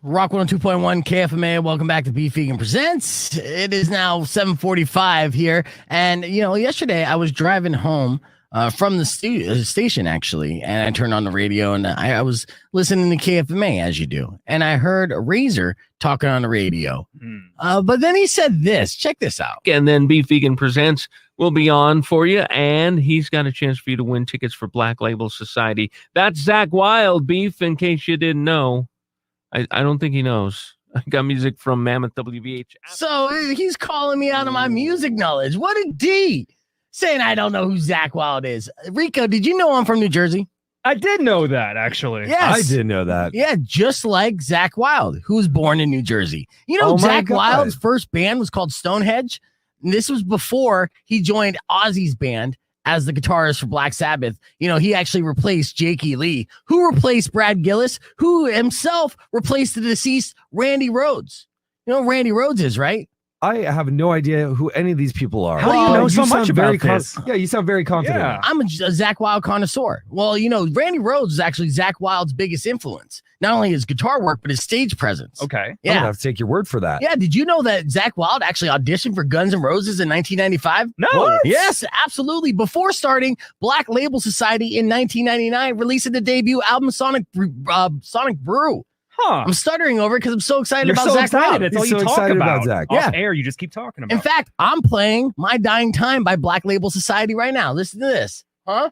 Rock 102.1 KFMA. Welcome back to Beef Vegan Presents. It is now 7:45 here. And, yesterday I was driving home from the station, actually, and I turned on the radio and I was listening to KFMA, as you do. And I heard Razor talking on the radio. But then he said this. Check this out. And then Beef Vegan Presents will be on for you, and he's got a chance for you to win tickets for Black Label Society. That's Zach Wild, Beef, in case you didn't know. I don't think he knows. I got music from Mammoth WVH. So he's calling me out of my music knowledge. What a D! Saying I don't know who Zach Wild is. Rico, did you know I'm from New Jersey? I did know that, actually. Yes. I did know that. Yeah, just like Zach Wild, who was born in New Jersey. Zach Wild's first band was called Stonehenge. And this was before he joined Ozzy's band as the guitarist for Black Sabbath. He actually replaced Jakey Lee, who replaced Brad Gillis, who himself replaced the deceased Randy Rhoads. You know who Randy Rhoads is, right? I have no idea who any of these people are. How do you know so much about this? Yeah, you sound very confident. Yeah. I'm a Zach Wild connoisseur. Well, Randy Rhoads is actually Zach Wild's biggest influence. Not only his guitar work, but his stage presence. Okay. Yeah. I'm gonna have to take your word for that. Yeah. Did you know that Zach Wild actually auditioned for Guns N' Roses in 1995? No. What? Yes, absolutely. Before starting Black Label Society in 1999, releasing the debut album Sonic Brew. Huh. I'm stuttering over it because I'm so excited about so Zach excited. Wild. That's all He's you so talk excited about. about Zach. Yeah. Off air, you just keep talking about. In fact, I'm playing My Dying Time by Black Label Society right now. Listen to this. Huh?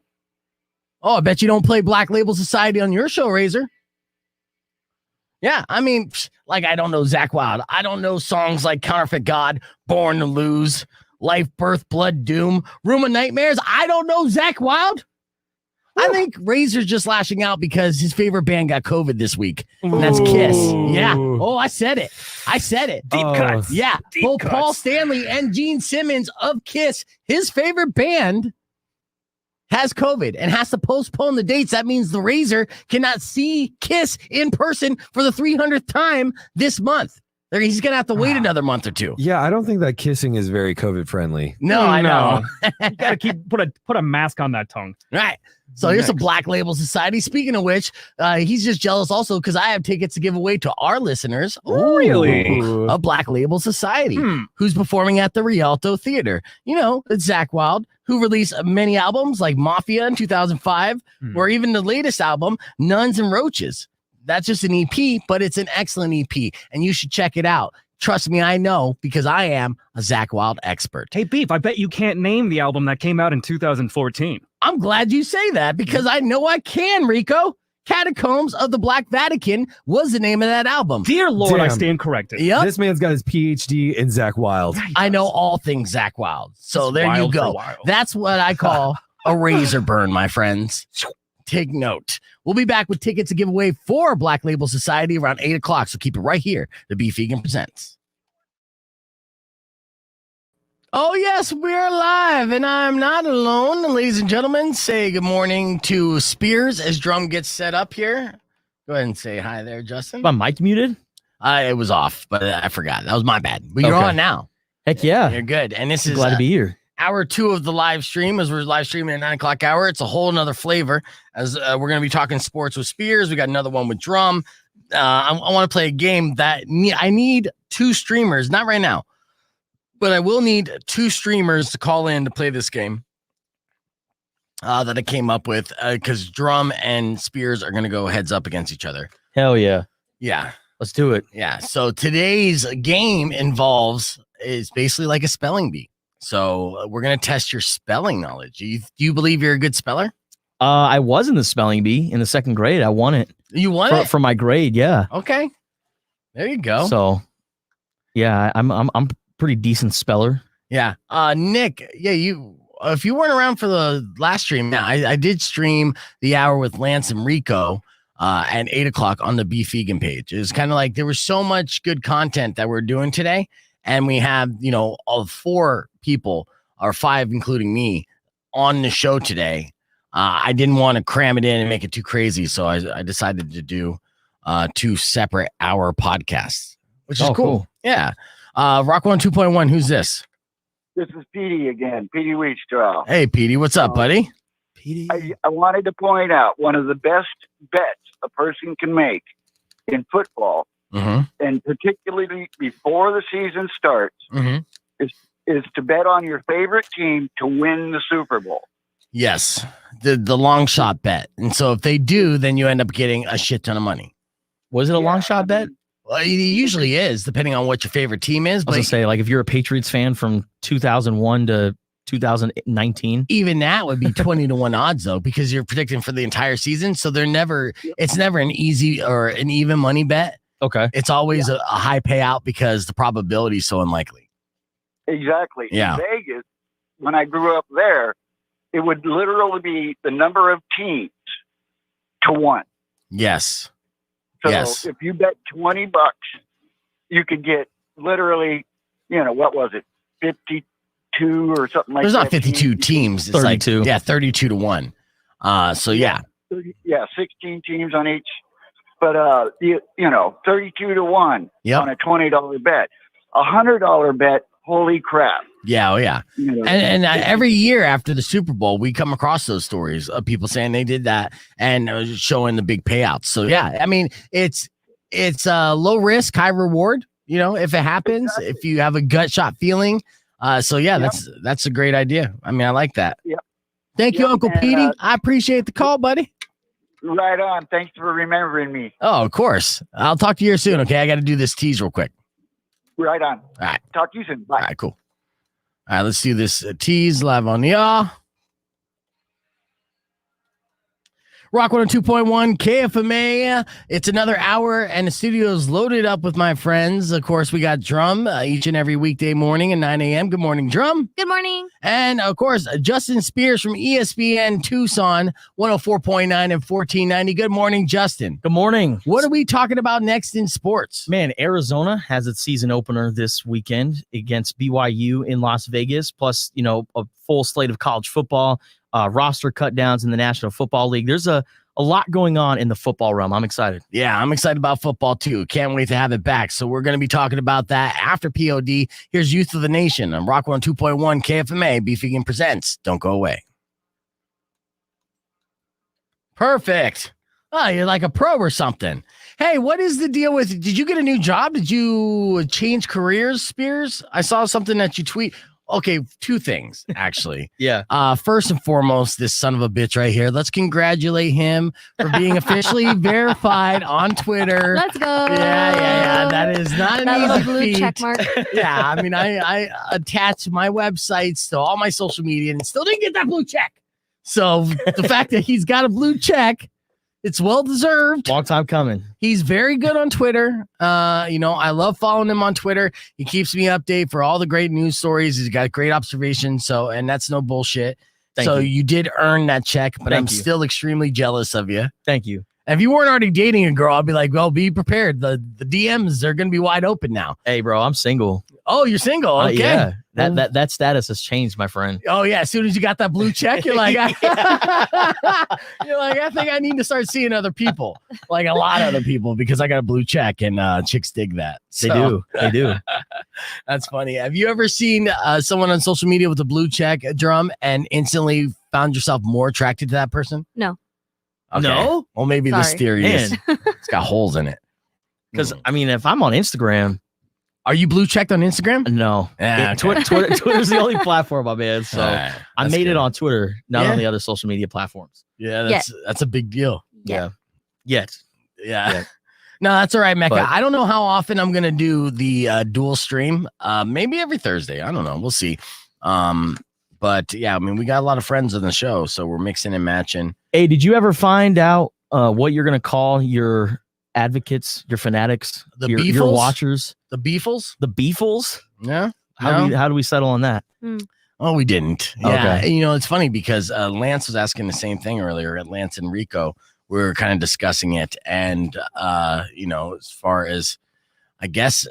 Oh, I bet you don't play Black Label Society on your show, Razor. Yeah, I don't know Zach Wild. I don't know songs like Counterfeit God, Born to Lose, Life, Birth, Blood, Doom, Room of Nightmares. I don't know Zach Wild. I think Razor's just lashing out because his favorite band got COVID this week. And that's Kiss. Yeah. Oh, I said it. Deep cuts. Yeah. Deep Both cuts. Paul Stanley and Gene Simmons of Kiss, his favorite band, has COVID and has to postpone the dates. That means the Razor cannot see Kiss in person for the 300th time this month. He's going to have to wait another month or two. Yeah, I don't think that kissing is very COVID friendly. No, I know. You gotta put a mask on that tongue. Right. So here's a Black Label Society. Speaking of which, he's just jealous also because I have tickets to give away to our listeners. Really? A Black Label Society who's performing at the Rialto Theater. It's Zach Wild, who released many albums like Mafia in 2005, or even the latest album, Nuns and Roaches. That's just an EP, but it's an excellent EP, and you should check it out. Trust me, I know, because I am a Zach Wild expert. Hey, Beef, I bet you can't name the album that came out in 2014. I'm glad you say that, because I know I can, Rico. Catacombs of the Black Vatican was the name of that album. Dear Lord, I Damn. stand corrected. Yep. This man's got his PhD in Zach Wild. I know all things Zach Wild. So It's there you wild for go. wild. That's what I call a razor burn, my friends. Take note. We'll be back with tickets to give away for Black Label Society around 8 o'clock. So keep it right here. The Beef Vegan Presents. Oh, yes, we're live, and I'm not alone. Ladies and gentlemen, say good morning to Spears as drum gets set up here. Go ahead and say hi there, Justin. My mic muted? It was off, but I forgot. That was my bad. But you're Okay. on now. Heck yeah. You're good. And this I'm is glad to be here. hour 2 of the live stream, as we're live streaming at 9 o'clock hour. It's a whole nother flavor, as we're going to be talking sports with Spears. We got another one with Drum. I want to play a game that I need 2 streamers, not right now, but I will need 2 streamers to call in to play this game that I came up with, because Drum and Spears are going to go heads up against each other. Hell yeah. Yeah. Let's do it. Yeah. So today's game is basically like a spelling bee. So we're going to test your spelling knowledge. Do you believe you're a good speller? I was in the spelling bee in the 2nd grade. I won it. You won it? For my grade, yeah. Okay. There you go. So yeah, I'm pretty decent speller. Yeah. Nick, yeah, if you weren't around for the last stream, now I did stream the hour with Lance and Rico at 8 o'clock on the Beef Vegan page. It was kind of like there was so much good content that we're doing today. And we have, all 4 people, or 5, including me, on the show today. I didn't want to cram it in and make it too crazy. So I decided to do 2 separate hour podcasts, which is cool. Yeah. Rock 1 2.1. Who's this? This is Petey again, Petey Wheatstraw. Hey, Petey. What's up, buddy? I wanted to point out one of the best bets a person can make in football and particularly before the season starts, is to bet on your favorite team to win the Super Bowl. Yes, the long shot bet. And so if they do, then you end up getting a shit ton of money. Was it a long shot bet? Well, it usually is, depending on what your favorite team is. I was gonna say, like, if you're a Patriots fan from 2001 to 2019, even that would be 20 to 1 odds, though, because you're predicting for the entire season. So it's never an easy or an even money bet. Okay. It's always a high payout because the probability is so unlikely. Exactly. Yeah. In Vegas, when I grew up there, it would literally be the number of teams to 1. Yes. So Yes. if you bet $20, you could get literally, what was it, 52 or something like that. There's not 52 teams. It's 32. Like, 32 to 1. So yeah. 16 teams on each. But 32 to 1 Yep. on a $20 bet. A $100 bet, holy crap. Yeah, oh yeah. And every year after the Super Bowl, we come across those stories of people saying they did that and showing the big payouts. So yeah, I mean, it's low risk, high reward, if it happens, if you have a gut shot feeling. So yeah, that's a great idea. I mean, I like that. Yep. Thank you, Uncle Petey. I appreciate the call, buddy. Right on. Thanks for remembering me. Oh, of course. I'll talk to you soon. Okay. I got to do this tease real quick. Right on. All right. Talk to you soon. Bye. All right, cool. All right, let's do this tease live on y'all. Rock 102.1 KFMA. It's another hour, and the studio's loaded up with my friends. Of course, we got Drum each and every weekday morning at 9 a.m. Good morning, Drum. Good morning. And, of course, Justin Spears from ESPN Tucson, 104.9 and 1490. Good morning, Justin. Good morning. What are we talking about next in sports? Man, Arizona has its season opener this weekend against BYU in Las Vegas, plus, a full slate of college football, roster cut downs in the National Football League. There's a lot going on in the football realm. I'm excited. Yeah, I'm excited about football too. Can't wait to have it back. So we're going to be talking about that after POD. Here's Youth of the Nation on Rock 102.1 KFMA. Beef Vegan presents. Don't go away. Perfect. Oh, you're like a pro or something. Hey, what is the deal with, did you get a new job? Did you change careers, Spears? I saw something that you tweet. Okay, 2 things, actually. Yeah. First and foremost, this son of a bitch right here. Let's congratulate him for being officially verified on Twitter. Let's go. Yeah. That is not an That little easy blue feat. check mark. Yeah, I mean, I attached my websites to all my social media and still didn't get that blue check. So the fact that he's got a blue check, it's well deserved. Long time coming. He's very good on Twitter. I love following him on Twitter. He keeps me updated for all the great news stories. He's got great observations. So, and that's no bullshit. Thank So you. you did earn that check, but I'm Thank you. still extremely jealous of you. Thank you. And if you weren't already dating a girl, I'd be like, well, be prepared. The DMs are going to be wide open now. Hey, bro, I'm single. Oh, you're single. Okay. Yeah. That status has changed, my friend. Oh yeah, as soon as you got that blue check, you're like, you're like, I think I need to start seeing other people, like a lot of other people, because I got a blue check, and chicks dig that. They do. That's funny. Have you ever seen someone on social media with a blue check, Drum, and instantly found yourself more attracted to that person? No. Okay. No? Well, maybe this Sorry. theory is Man, it's got holes in it. because I mean, if I'm on Instagram, Are you blue checked on Instagram? no. Yeah, okay. Twitter's the only platform I'm in. So All right, I that's made good. it on Twitter, not Yeah. on the other social media platforms. Yeah, that's a big deal. Yeah. Yet. Yeah. Yeah. No, that's all right, Mecca. But- I don't know how often I'm gonna do the dual stream. Maybe every Thursday. I don't know. We'll see. But yeah, I mean, we got a lot of friends on the show, so we're mixing and matching. Hey, did you ever find out what you're gonna call your advocates, your fanatics, The your Beefles? watchers, The Beefles? the Beefles? Yeah. How No? do we settle on that? Oh, we didn't. Yeah. Okay. And, it's funny because Lance was asking the same thing earlier. Lance and Rico, we were kind of discussing it, and as far as I guess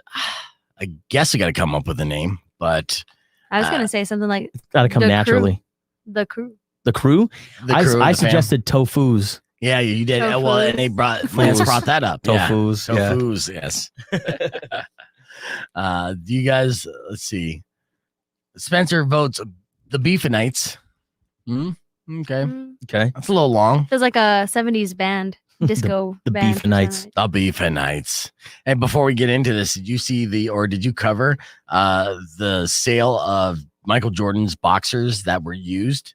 I got to come up with a name, but I was gonna say something like Got to come The Crew. naturally. the crew. The crew? the I crew, I the fam. suggested Tofus. Yeah, you did. Tofus. Well, and Lance Tofus. brought that up. Yeah. Tofus. Yeah. Tofus, yes. Do you guys, let's see. Spencer votes the Beefanites. Okay. Mm, Okay. That's a little long. feels like a 70s band. disco the band Beef Nights. The Beef Nights. And before we get into this, did you see did you cover the sale of Michael Jordan's boxers that were used?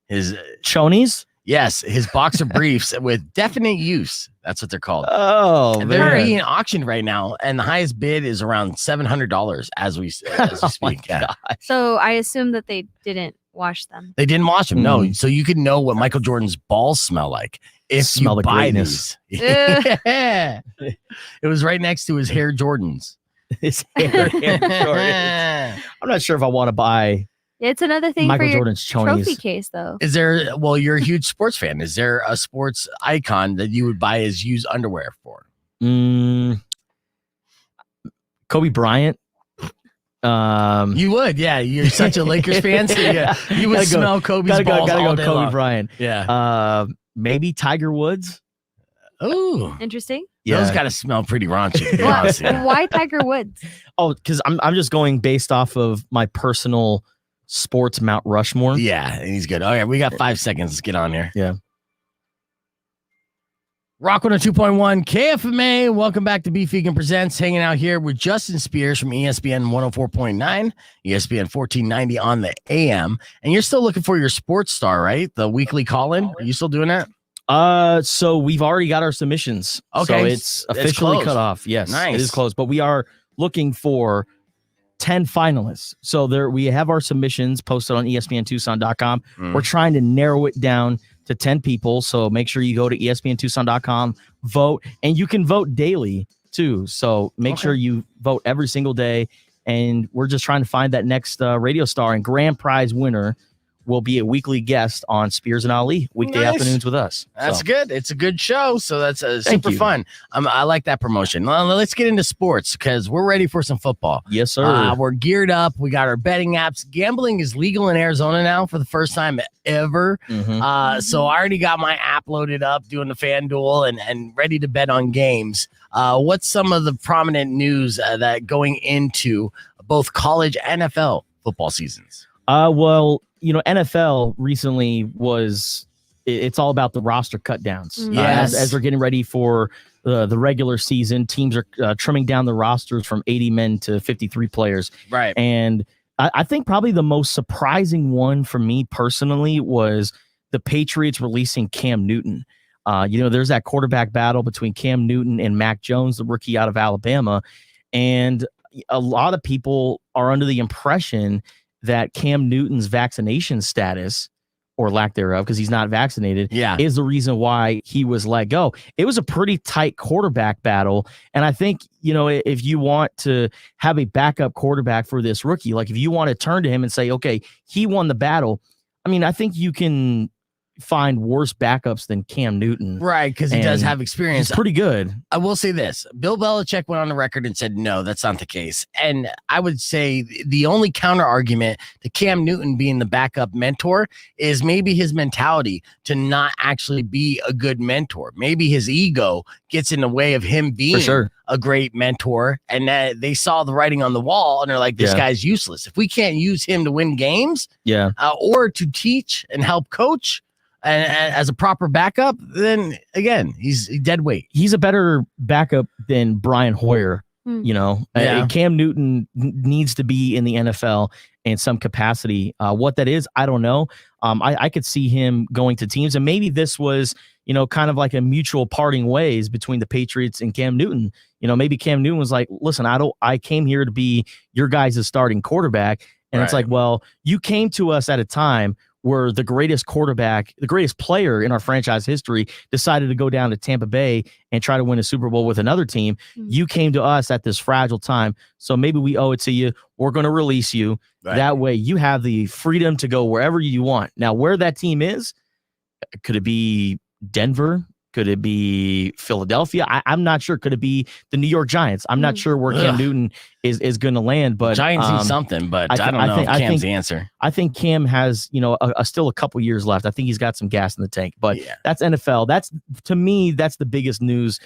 His Chonies? Yes, his boxer briefs with definite use. That's what they're called. Oh, And they're man. being auctioned right now, and the highest bid is around $700 as we speak. Yeah. So I assume that they didn't wash them. They didn't wash them, no. So you could know what Michael Jordan's balls smell like if Smell you the buy greatness. these. Yeah. It was right next to his hair Jordans. His hair Jordans. I'm not sure if I want to buy It's another thing Michael for your Jordan's trophy chonies. case, though. Is there, well, you're a huge sports fan. Is there a sports icon that you would buy as used underwear for? Kobe Bryant. You would, yeah. You're such a Lakers fan. So yeah, you would Gotta go- smell Kobe's balls gotta all go day Kobe long. Bryant. Yeah. Maybe Tiger Woods. Ooh. Interesting. Those got to smell pretty raunchy. To be honest, yeah. Why Tiger Woods? Oh, because I'm just going based off of my personal sports Mount Rushmore. Yeah, and he's good. All right, we got 5 seconds. Let's get on here. Yeah. Rock 102.1 KFMA. Welcome back to Beef Vegan Presents. Hanging out here with Justin Spears from ESPN 104.9, ESPN 1490 on the AM. And you're still looking for your sports star, right? The weekly call-in. Are you still doing that? So we've already got our submissions. Okay. So it's officially closed. cut off. Yes. Nice. It is closed. But we are looking for 10 finalists. So we have our submissions posted on ESPNTucson.com. We're trying to narrow it down to 10 people. So make sure you go to ESPNTucson.com, vote, and you can vote daily too. So make sure you vote every single day. And we're just trying to find that next radio star, and grand prize winner will be a weekly guest on Spears and Ali weekday Nice. afternoons with us. That's So, good. It's a good show. So that's Thank super you. fun. I like that promotion. Well, let's get into sports because we're ready for some football. yes, sir. We're geared up. We got our betting apps. Gambling is legal in Arizona now for the first time ever. Mhm. So I already got my app loaded up, doing the FanDuel and ready to bet on games. What's some of the prominent news that going into both college and NFL football seasons? Well, NFL recently it's all about the roster cut downs. Yes. As we're getting ready for the regular season, teams are trimming down the rosters from 80 men to 53 players. Right. And I think probably the most surprising one for me personally was the Patriots releasing Cam Newton. There's that quarterback battle between Cam Newton and Mac Jones, the rookie out of Alabama. And a lot of people are under the impression that Cam Newton's vaccination status, or lack thereof, because he's not vaccinated, is the reason why he was let go. It was a pretty tight quarterback battle. And I think, if you want to have a backup quarterback for this rookie, like if you want to turn to him and say, okay, he won the battle, I mean, I think you can find worse backups than Cam Newton. Right, because he does And have experience. It's pretty good. I will say this. Bill Belichick went on the record and said, no, that's not the case. And I would say the only counter argument to Cam Newton being the backup mentor is maybe his mentality to not actually be a good mentor. Maybe his ego gets in the way of him being a great mentor. And that they saw the writing on the wall and they're like, this guy's useless. If we can't use him to win games or to teach and help coach, and as a proper backup, then again, he's dead weight. He's a better backup than Brian Hoyer. Cam Newton needs to be in the NFL in some capacity. What that is, I don't know. I could see him going to teams, and maybe this was, kind of like a mutual parting ways between the Patriots and Cam Newton. Maybe Cam Newton was like, listen, I came here to be your guys' starting quarterback. And it's like, well, you came to us at a time where the greatest quarterback, the greatest player in our franchise history decided to go down to Tampa Bay and try to win a Super Bowl with another team. You came to us at this fragile time. So maybe we owe it to you. We're going to release you. That way you have the freedom to go wherever you want. Now, where that team is, could it be Denver? Could it be Philadelphia? I'm not sure. Could it be the New York Giants? I'm not sure where Cam Newton is going to land. But Giants need something, but I don't know if Cam's the answer. I think Cam has, still a couple years left. I think he's got some gas in the tank. But that's NFL. To me, that's the biggest news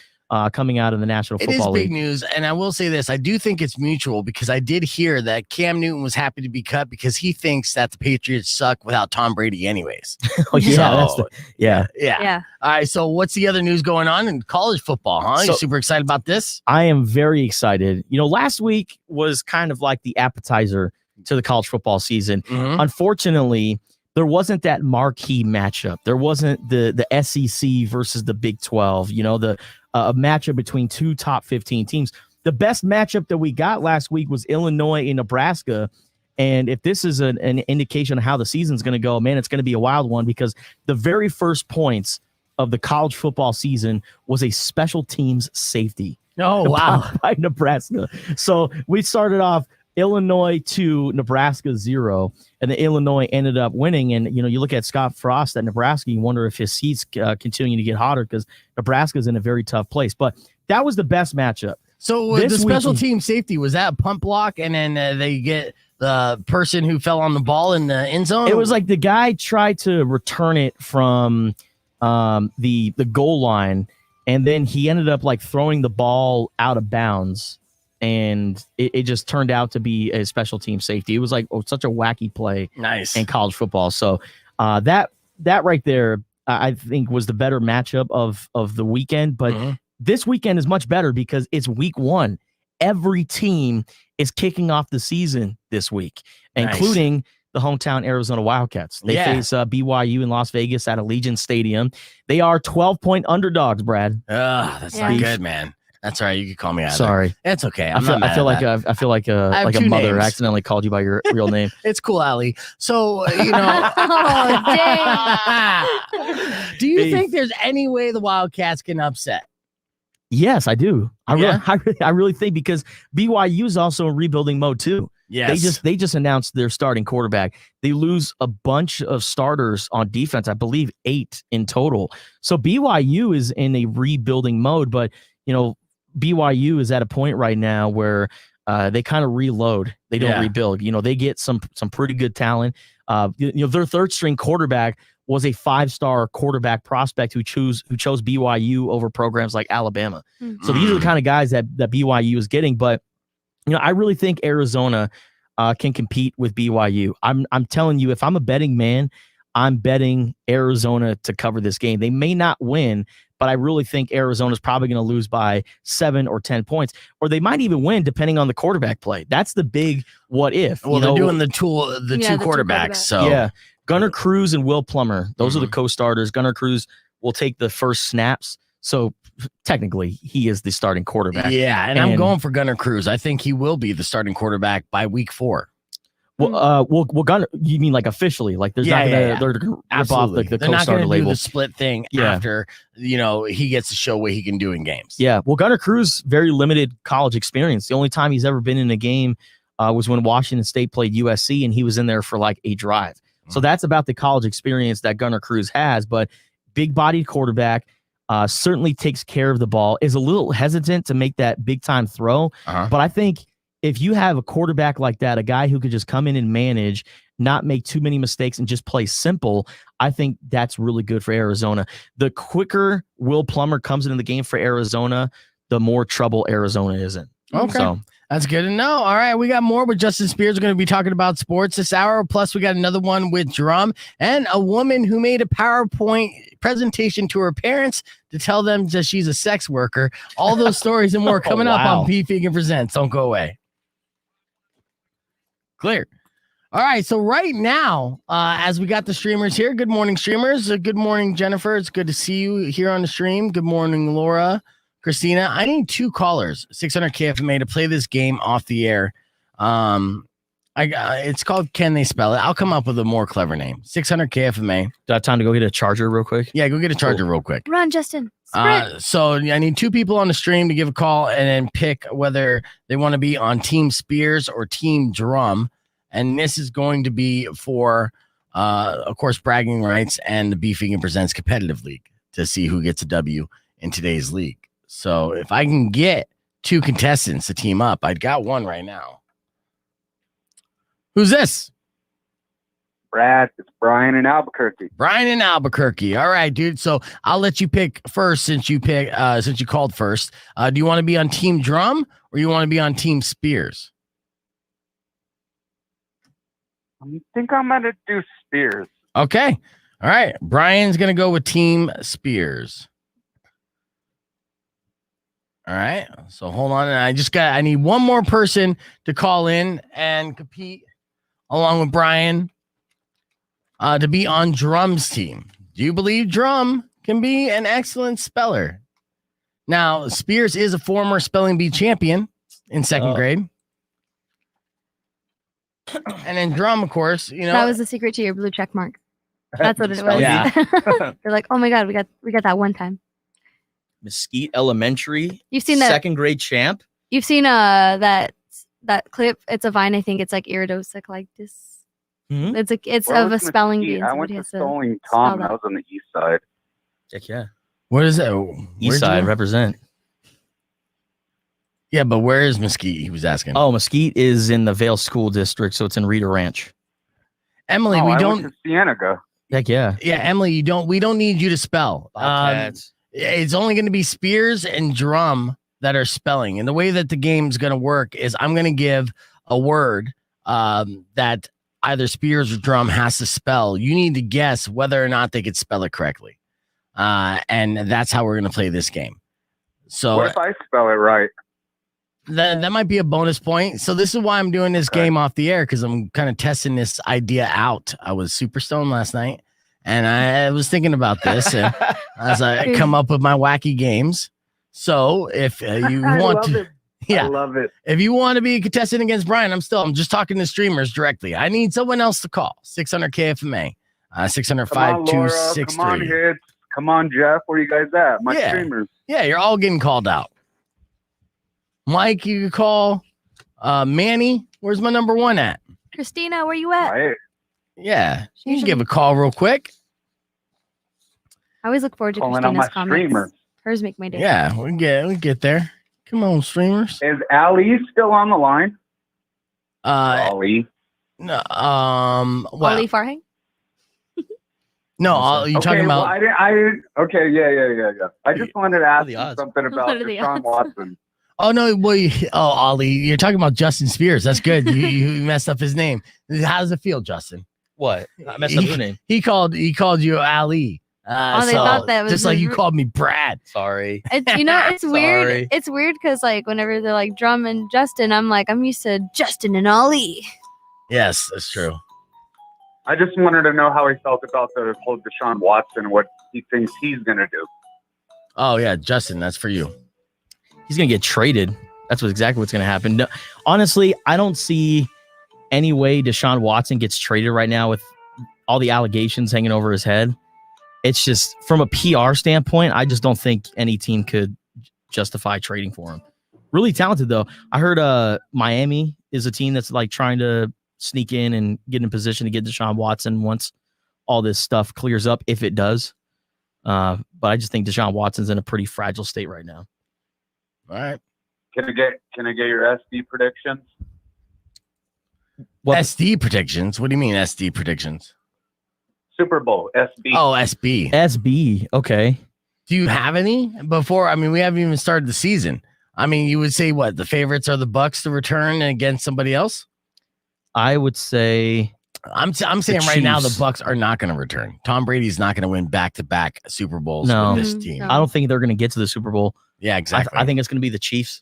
coming out of the National It is Football big League. news, and I will say this: I do think it's mutual because I did hear that Cam Newton was happy to be cut because he thinks that the Patriots suck without Tom Brady, anyways. Oh yeah, So, yeah. Yeah. All right. So, what's the other news going on in college football? Huh? You So- super excited about this? I am very excited. Last week was kind of like the appetizer to the college football season. Mhm. Unfortunately, there wasn't that marquee matchup. There wasn't the SEC versus the Big 12, the matchup between two top 15 teams. The best matchup that we got last week was Illinois and Nebraska. And if this is an indication of how the season's going to go, man, it's going to be a wild one because the very first points of the college football season was a special teams safety. Oh, wow. By Nebraska. So we started off Illinois 2, Nebraska 0, and the Illinois ended up winning. And you look at Scott Frost at Nebraska, you wonder if his seat's continuing to get hotter because Nebraska's in a very tough place. But that was the best matchup. So This the special week- team safety, was that a pump block, and then they get the person who fell on the ball in the end zone? It was like the guy tried to return it from the goal line, and then he ended up like throwing the ball out of bounds. And it just turned out to be a special team safety. It was like such a wacky play nice. in college football. So that right there, I think was the better matchup of the weekend. But Mhm. this weekend is much better because it's week 1. Every team is kicking off the season this week, Nice. including the hometown Arizona Wildcats. They Yeah. face BYU in Las Vegas at Allegiant Stadium. They are 12-point underdogs, Brad. That's Yeah. not good, man. That's all right. You can call me out. Sorry. It's okay. I feel like I have a two mother names. accidentally called you by your real name. It's cool, Ali. So, Oh, dang. do you Beef. think there's any way the Wildcats can upset? Yes, I do. Yeah? I really think because BYU is also in rebuilding mode too. Yes. They just announced their starting quarterback. They lose a bunch of starters on defense. I believe 8 in total. So BYU is in a rebuilding mode, but BYU is at a point right now where they kind of reload. They don't Yeah. rebuild. They get some pretty good talent. Their third string quarterback was a 5-star quarterback prospect who chose BYU over programs like Alabama. So these are the kind of guys that BYU is getting. But I really think Arizona can compete with BYU. I'm telling you, if I'm a betting man, I'm betting Arizona to cover this game. They may not win, but I really think Arizona's probably going to lose by 7 or 10 points, or they might even win depending on the quarterback play. That's the big what if. Well, they're doing the two the two quarterbacks. quarterbacks. So Yeah. Gunnar Cruz and Will Plummer. Those are the co-starters. Gunnar Cruz will take the first snaps. So technically, he is the starting quarterback. yeah, and I'm And- going for Gunnar Cruz. I think he will be the starting quarterback by week 4. Well, Gunnar, you mean like officially? Like there's Yeah, not yeah, gonna yeah. they're gonna rip off Absolutely. the They're not co-starter going to do label. the split thing Yeah. after he gets to show what he can do in games. Yeah, well, Gunnar Cruz very limited college experience. The only time he's ever been in a game was when Washington State played USC, and he was in there for like a drive. So that's about the college experience that Gunnar Cruz has. But big-bodied quarterback, certainly takes care of the ball. Is a little hesitant to make that big-time throw, Uh-huh. but I think if you have a quarterback like that, a guy who could just come in and manage, not make too many mistakes, and just play simple, I think that's really good for Arizona. The quicker Will Plummer comes into the game for Arizona, the more trouble Arizona is in. Okay. So That's good to know. All right, we got more with Justin Spears. We're going to be talking about sports this hour. Plus, we got another one with Drum and a woman who made a PowerPoint presentation to her parents to tell them that she's a sex worker. All those stories and more coming up Wow. on P. Fegan Presents. Don't go away. Clear. All right, so right now, as we got the streamers here, good morning, streamers. Good morning, Jennifer. It's good to see you here on the stream. Good morning, Laura. Christina, I need 2 callers, 600 KFMA, to play this game off the air. It's called Can They Spell It? I'll come up with a more clever name. 600 KFMA. do I have time to go get a charger real quick? Yeah, go get a charger real quick. Run, Justin. Sprint. So I need 2 people on the stream to give a call and then pick whether they want to be on Team Spears or Team Drum. And this is going to be for, of course, bragging rights and the Beefing and Presents Competitive League to see who gets a W in today's league. So if I can get 2 contestants to team up, I'd got one right now. Who's this? Brad, it's Brian in Albuquerque. Brian in Albuquerque. All right, dude. So I'll let you pick first since you called first. Do you want to be on Team Drum or you want to be on Team Spears? I think I'm going to do Spears. Okay. All right. Brian's going to go with Team Spears. All right. So hold on. I need one more person to call in and compete along with Brian to be on Drum's team. Do you believe Drum can be an excellent speller? Now, Spears is a former spelling bee champion in second grade. And then Drum, of course, That was the secret to your blue check mark. That's what it was. Yeah. They're like, oh my God, we got that one time. Mesquite Elementary. You've seen that. Second grade champ. You've seen that clip. It's a Vine. I think it's like iridociclitis. Mhm. It's Where of a was spelling Mesquite? bee. I went to Stoling Tom. spell That was on the east side. Heck yeah. What is that? East side represent. Yeah, but where is Mesquite? He was asking. Oh, Mesquite is in the Vale School District, so it's in Reeder Ranch. Emily, I we went don't. to Cienega. Heck yeah. Yeah, Emily, we don't need you to spell. Wildcats. It's only going to be Spears and Drum that are spelling. And the way that the game's going to work is I'm going to give a word that either Spears or Drum has to spell. You need to guess whether or not they could spell it correctly. And that's how we're going to play this game. So What if I spell it right? that might be a bonus point. So this is why I'm doing this game off the air, because I'm kind of testing this idea out. I was super stoned last night, and I was thinking about this and as I come up with my wacky games. So if you want to, I love it. if you want to be a contestant against Brian, I'm just talking to streamers directly. I need someone else to call. 600 KFMA, 600 Come on, Laura. Come on, Hits. Come on, Jeff. Where you guys at? My streamers. Yeah, you're all getting called out. Mike, you can call. Manny, where's my number one at? Christina, where you at? Right. Yeah, you can give a call real quick. I always look forward to Calling on Christina's my comments. streamer. Hers make my day. Yeah, we get there. Come on, streamers. Is Ali still on the line? Ali. No, well, Ollie Farhang? no, you're talking about. Well, I didn't. Okay, yeah. I just wanted to ask you something about What are the Deshaun odds? Watson. Oh no, Ollie, you're talking about Justin Spears. That's good. You messed up his name. How does it feel, Justin? What? I messed up your name. He called you Ali. They thought that was just like the you ru- called me Brad. Sorry. It's weird. Sorry. It's weird because like whenever they're like Drum and Justin, I'm like, I'm used to Justin and Ollie. Yes, that's true. I just wanted to know how he felt about the whole Deshaun Watson and what he thinks he's going to do. Oh yeah, Justin, that's for you. He's going to get traded. That's exactly what's going to happen. No, honestly, I don't see any way Deshaun Watson gets traded right now with all the allegations hanging over his head. It's just from a PR standpoint, I just don't think any team could justify trading for him. Really talented though. I heard Miami is a team that's like trying to sneak in and get in position to get Deshaun Watson once all this stuff clears up, if it does. But I just think Deshaun Watson's in a pretty fragile state right now. All right. Can I get your SD predictions? What? SD predictions? What do you mean SD predictions? Super Bowl, SB. Oh, SB. SB. Okay. Do you have any before? I mean, we haven't even started the season. I mean, you would say what? The favorites are the Bucks to return against somebody else? I would say I'm saying right now the Chiefs. Bucks are not going to return. Tom Brady's not going to win back-to-back Super Bowls No. with this Mhm, team. no. I don't think they're going to get to the Super Bowl. Yeah, exactly. I think it's going to be the Chiefs.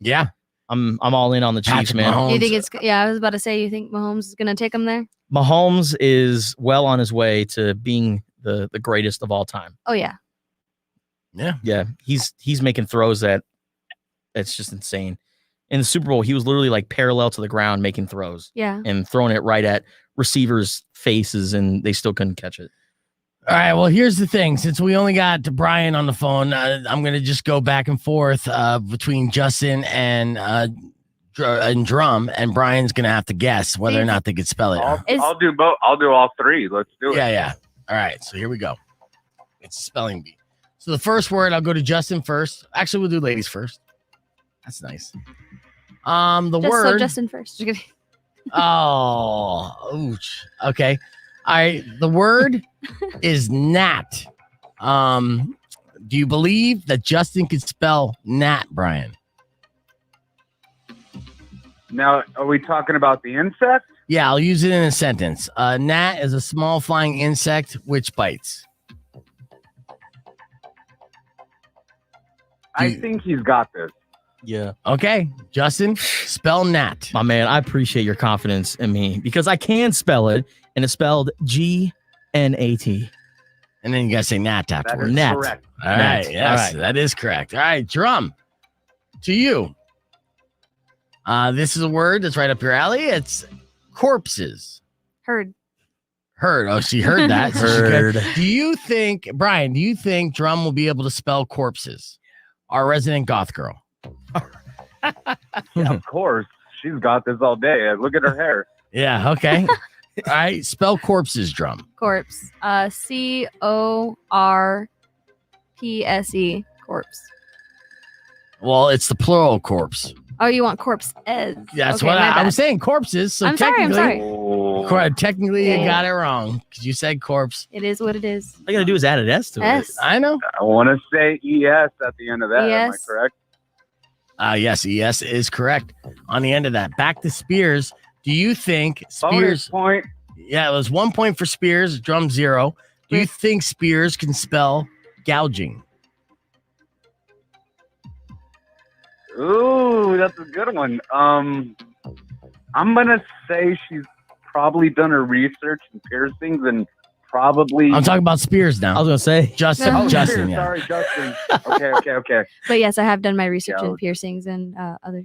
yeah. I'm all in on the Chiefs, Patrick man. Mahomes. You think it's? Yeah, I was about to say. You think Mahomes is gonna take him there? Mahomes is well on his way to being the greatest of all time. Oh yeah. Yeah. Yeah, he's making throws that it's just insane. In the Super Bowl, he was literally like parallel to the ground making throws Yeah. and throwing it right at receivers' faces, and they still couldn't catch it. All right. Well, here's the thing. Since we only got Brian on the phone, I'm going to just go back and forth between Justin and Drum, and Brian's going to have to guess whether or not they could spell it. I'll do both. I'll do all three. Let's do it. Yeah. All right. So here we go. It's a spelling bee. So the first word, I'll go to Justin first. Actually, we'll do ladies first. That's nice. The So word. Justin first. Just kidding. Oh, ouch. Okay. The word is gnat. Do you believe that Justin could spell gnat, Brian? Now, are we talking about the insect? Yeah, I'll use it in a sentence. Gnat is a small flying insect which bites. I think he's got this. Yeah. Okay, Justin, spell gnat. My man, I appreciate your confidence in me because I can spell it, and it's spelled Gnat. And then you gotta say gnat That afterwards. is Gnat. correct. All Gnat. right, yes, All right. that is correct. All right, drum. To you. This is a word that's right up your alley. It's corpses. Heard. Heard. Oh, she heard that. So she Heard. could- Do you think, Brian, do you think Drum will be able to spell corpses? Our resident goth girl. Of course. She's got this all day. Look at her hair. Yeah, okay. All right, spell corpses, Drum. Corpse. CORPSE. Corpse. Well, it's the plural corpse. Oh, you want corpse as? That's Okay, what my I bad. was saying, corpses. So I'm sorry. technically, Oh. technically Yeah, you yeah. got it wrong because you said corpse. It is what it is. All you gotta do is add an S to S. I know. I want to say ES at the end of that. Am I ES. correct? Yes, ES is correct on the end of that. Back to Spears. Do you think Bonus Spears? point. Yeah, it was 1 point for Spears, Drum 0. Do you think Spears can spell gouging? Ooh, that's a good one. I'm gonna say she's probably done her research in piercings and probably. I'm talking about Spears I now. was gonna say. Justin, Oh, Justin, Spears, yeah. Sorry, Justin. Okay. But yes, I have done my research in Gouge. piercings and other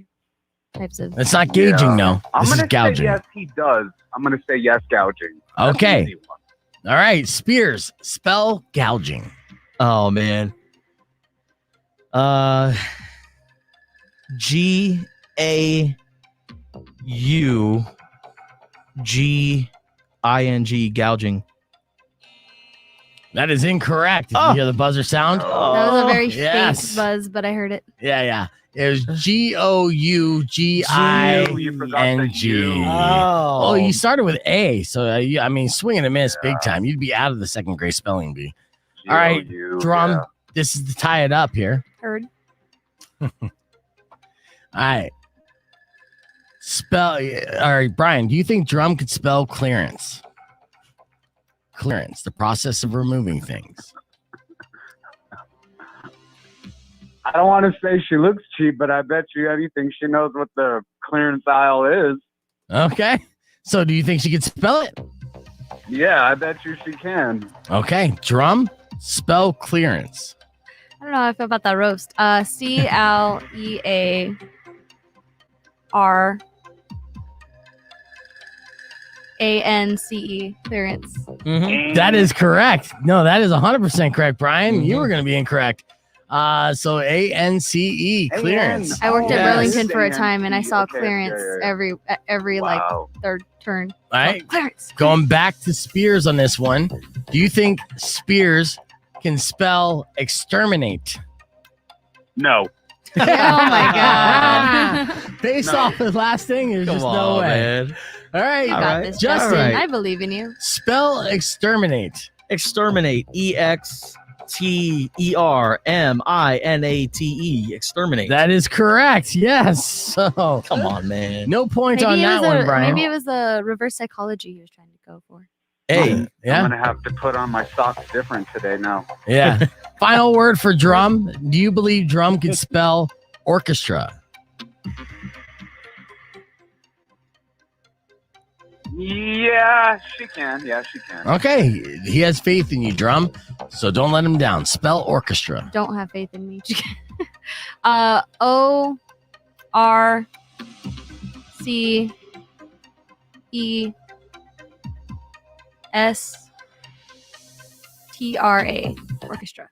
types of. It's not gauging, Yeah. no. I'm This is gonna say gouging. yes, he does. I'm gonna say yes, gouging. That's an Okay. easy one. All right, Spears, spell gouging. Oh man. GAUGING, gouging. That is incorrect. Did you hear the buzzer sound? That was a very yes. faint buzz, but I heard it. Yeah. It was GOUGING. You forgot the U. Oh, you started with A, so I mean, swing and a miss, big time. You'd be out of the second grade spelling bee. All right, G-O-U, Drum. yeah. This is to tie it up here. Heard. All right. All right, Brian, do you think Drum could spell clearance? Clearance, the process of removing things. I don't want to say she looks cheap, but I bet you anything she knows what the clearance aisle is. Okay. So do you think she could spell it? Yeah, I bet you she can. Okay. Drum, spell clearance. I don't know how I feel about that roast. CLEARANCE. Clearance. Mhm. That is correct. No, that is 100% correct, Brian. You Mhm. were going to be incorrect. So ANCE, clearance. I worked Yes. at Burlington for a time, and I saw Okay, clearance yeah. every Wow. like third turn. All right. Clearance. Going back to Spears on this one. Do you think Spears can spell exterminate? No. Oh my god! Based No. off the last thing, there's just no way. man. All right. You got right. this, Justin. Justin. All right. I believe in you. Spell exterminate. Exterminate. EXTERMINATE. Exterminate. That is correct. Yes. So Come on, man. no points Maybe on it that was one, Brian. maybe it was a reverse psychology he was trying to go for. Hey, Yeah. I'm going to have to put on my socks different today now. Yeah. Final word for Drum. Do you believe Drum can spell orchestra? Yeah, she can. Yeah, she can. Okay. He has faith in you, Drum. So don't let him down. Spell orchestra. Don't have faith in me. ORCESTRA. Orchestra.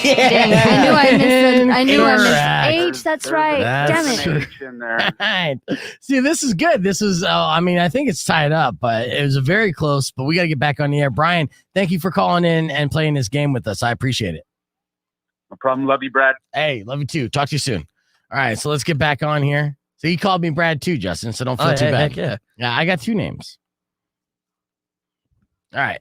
Dang, I knew I Incorrect. missed H. That's right. That's Damn it. true. An H in there. Right. See, this is good. This is, I mean, I think it's tied up, but it was a very close, but we got to get back on the air. Brian, thank you for calling in and playing this game with us. I appreciate it. No problem. Love you, Brad. Hey, love you too. Talk to you soon. All right. So let's get back on here. So you called me Brad too, Justin. So don't feel too bad. Heck yeah. Yeah. I got two names. All right.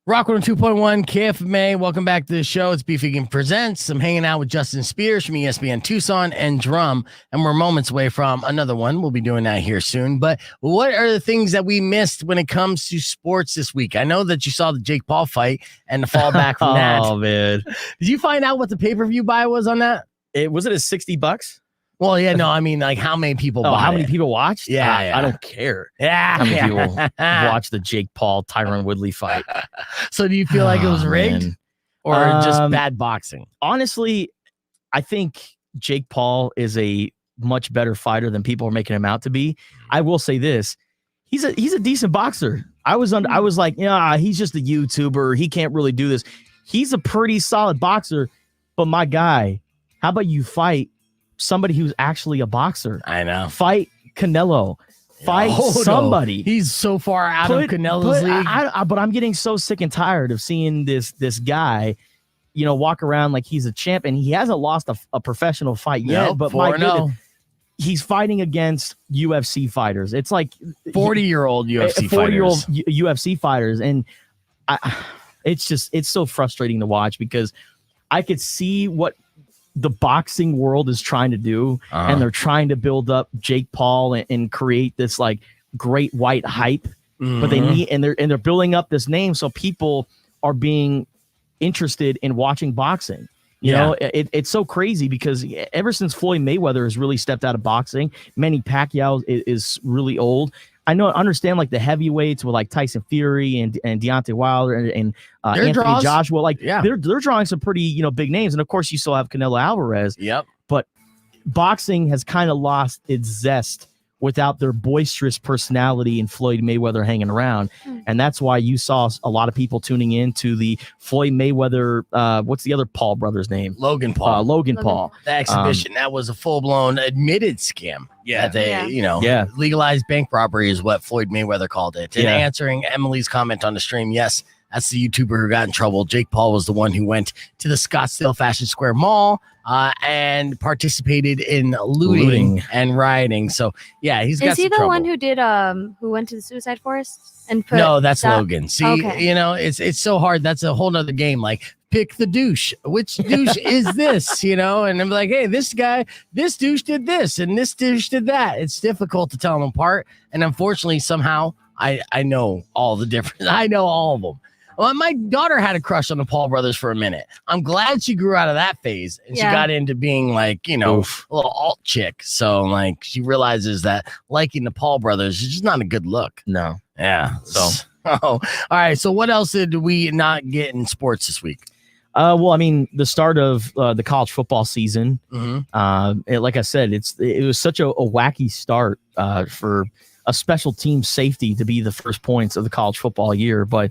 Rock 102.1 KFMA. Welcome back to the show. It's Beef Vegan Presents. I'm hanging out with Justin Spears from ESPN Tucson and Drum, and we're moments away from another one. We'll be doing that here soon. But what are the things that we missed when it comes to sports this week? I know that you saw the Jake Paul fight and the fallback from that. Oh, man. Did you find out what the pay-per-view buy was on that? Was it a $60? Well, yeah, no, I mean, like how many people bought how many it? people watched? Yeah, yeah. I don't care. Yeah. How many people watched the Jake Paul, Tyron Woodley fight? So do you feel like it was rigged Man. or just bad boxing? Honestly, I think Jake Paul is a much better fighter than people are making him out to be. I will say this. He's a decent boxer. I was like, yeah, he's just a YouTuber. He can't really do this. He's a pretty solid boxer, but my guy, how about you fight somebody who's actually a boxer? I know. Fight Canelo. Fight somebody. He's so far out of Canelo's league. But I'm getting so sick and tired of seeing this guy, walk around like he's a champ, and he hasn't lost a professional fight yet. But my goodness, he's fighting against UFC fighters. It's like 40-year-old UFC 40-year-old fighters. UFC fighters, and it's so frustrating to watch because I could see what the boxing world is trying to do, and they're trying to build up Jake Paul and create this like great white hype. But they need and they're building up this name so people are being interested in watching boxing. You know, it's so crazy because ever since Floyd Mayweather has really stepped out of boxing, Manny Pacquiao is really old. I understand like the heavyweights with like Tyson Fury and Deontay Wilder and Anthony Joshua. Like they're drawing some pretty big names, and of course you still have Canelo Alvarez. Yep. But boxing has kind of lost its zest without their boisterous personality and Floyd Mayweather hanging around. And that's why you saw a lot of people tuning in to the Floyd Mayweather, what's the other Paul brother's name? Logan Paul. Logan Paul. The exhibition. That was a full-blown admitted scam. Yeah. They, legalized bank robbery is what Floyd Mayweather called it. And answering Emily's comment on the stream, yes, that's the YouTuber who got in trouble. Jake Paul was the one who went to the Scottsdale Fashion Square Mall and participated in looting and rioting. So yeah, he's got some trouble. Is he the one who did who went to the suicide forest and put? No, that's Logan. See, it's so hard. That's a whole nother game. Like pick the douche. Which douche is this? And I'm like, hey, this douche did this and this douche did that. It's difficult to tell them apart. And unfortunately, somehow I know all the difference. I know all of them. Well, my daughter had a crush on the Paul brothers for a minute. I'm glad she grew out of that phase and she got into being like, a little alt chick. So like she realizes that liking the Paul brothers is just not a good look. No. Yeah. So, all right. So what else did we not get in sports this week? Well, I mean, the start of the college football season, like I said, it was such a wacky start for a special team safety to be the first points of the college football year. But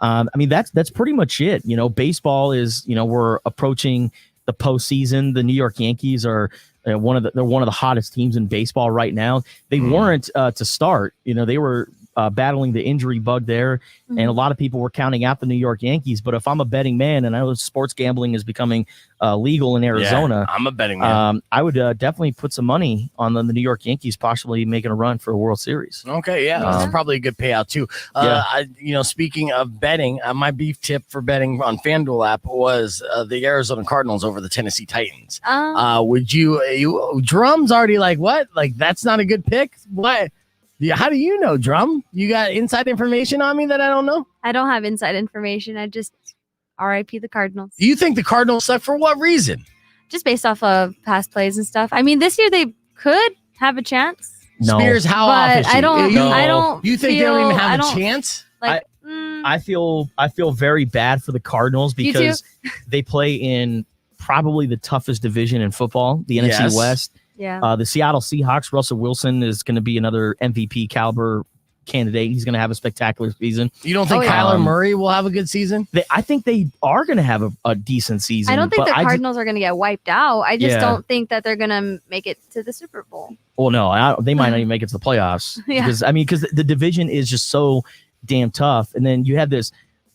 I mean, that's pretty much it. Baseball is, we're approaching the postseason. The New York Yankees are they're one of the hottest teams in baseball right now. They weren't to start. They were battling the injury bug there, and a lot of people were counting out the New York Yankees. But if I'm a betting man, and I know sports gambling is becoming legal in Arizona, I'm a betting man. I would definitely put some money on the New York Yankees possibly making a run for a World Series. Okay, that's probably a good payout too. Speaking of betting, my beef tip for betting on FanDuel app was the Arizona Cardinals over the Tennessee Titans. Would you Drum's already like what? Like that's not a good pick? What? Yeah, how do you know, Drum? You got inside information on me that I don't know? I don't have inside information. I just RIP the Cardinals. You think the Cardinals suck for what reason? Just based off of past plays and stuff. I mean, this year they could have a chance. No. Spears, how off is she? I don't. You think they don't even have a chance? Like, I feel very bad for the Cardinals because they play in probably the toughest division in football, the NFC West. Yeah. The Seattle Seahawks, Russell Wilson is going to be another MVP caliber candidate. He's going to have a spectacular season. You don't think Kyler Murray will have a good season? I think they are going to have a decent season. I don't think the Cardinals are going to get wiped out. I just don't think that they're going to make it to the Super Bowl. Well, no, they might not even make it to the playoffs. Because the division is just so damn tough. And then you have this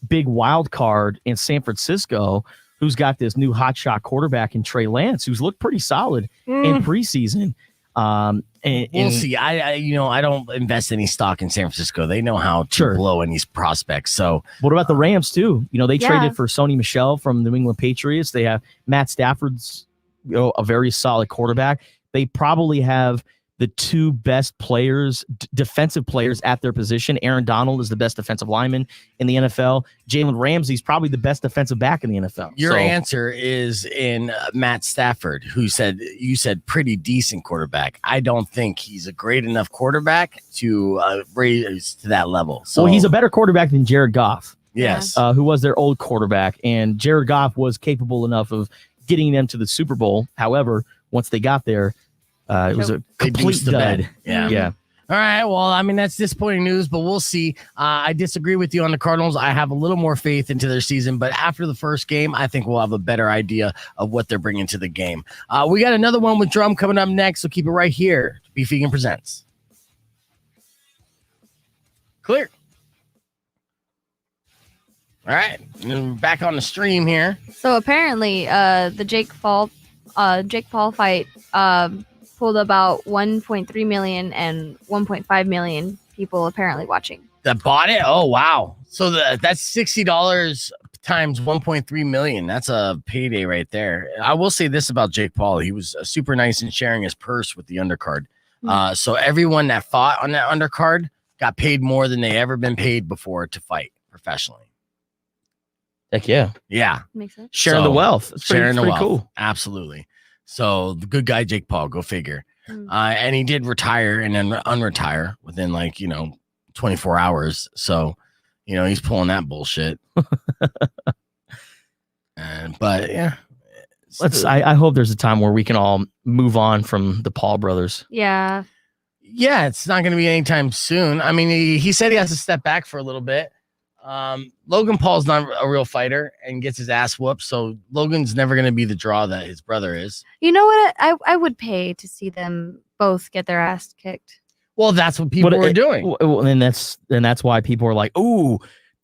big wild card in San Francisco who's got this new hotshot quarterback in Trey Lance, who's looked pretty solid in preseason. We'll see. I don't invest any stock in San Francisco. They know how to blow any prospects. So what about the Rams too? They traded for Sony Michel from the New England Patriots. They have Matt Stafford's a very solid quarterback. They probably have the two best players, defensive players at their position. Aaron Donald is the best defensive lineman in the NFL. Jalen Ramsey's probably the best defensive back in the NFL. Your answer is in Matt Stafford, you said pretty decent quarterback. I don't think he's a great enough quarterback to raise to that level. So he's a better quarterback than Jared Goff. Yes. Who was their old quarterback. And Jared Goff was capable enough of getting them to the Super Bowl. However, once they got there, it was a complete dud. Yeah. All right. Well, that's disappointing news, but we'll see. I disagree with you on the Cardinals. I have a little more faith into their season, but after the first game, I think we'll have a better idea of what they're bringing to the game. We got another one with Drum coming up next, so keep it right here. Beef Vegan Presents. Clear. All right. Back on the stream here. So apparently, the Jake Paul fight pulled about 1.3 million and 1.5 million people apparently watching. That bought it? Oh, wow. So that's $60 times 1.3 million. That's a payday right there. I will say this about Jake Paul. He was super nice in sharing his purse with the undercard. So everyone that fought on that undercard got paid more than they ever been paid before to fight professionally. Heck yeah. Yeah. Makes sense. Sharing the wealth. It's Sharing the pretty wealth. Cool. Absolutely. So the good guy, Jake Paul, go figure. And he did retire and then unretire within 24 hours. So, he's pulling that bullshit. But yeah, I hope there's a time where we can all move on from the Paul brothers. Yeah. Yeah. It's not going to be anytime soon. He said he has to step back for a little bit. Logan Paul's not a real fighter and gets his ass whooped, so Logan's never going to be the draw that his brother is. You know what? I would pay to see them both get their ass kicked. Well, that's what people are doing. And that's why people are like, "Oh,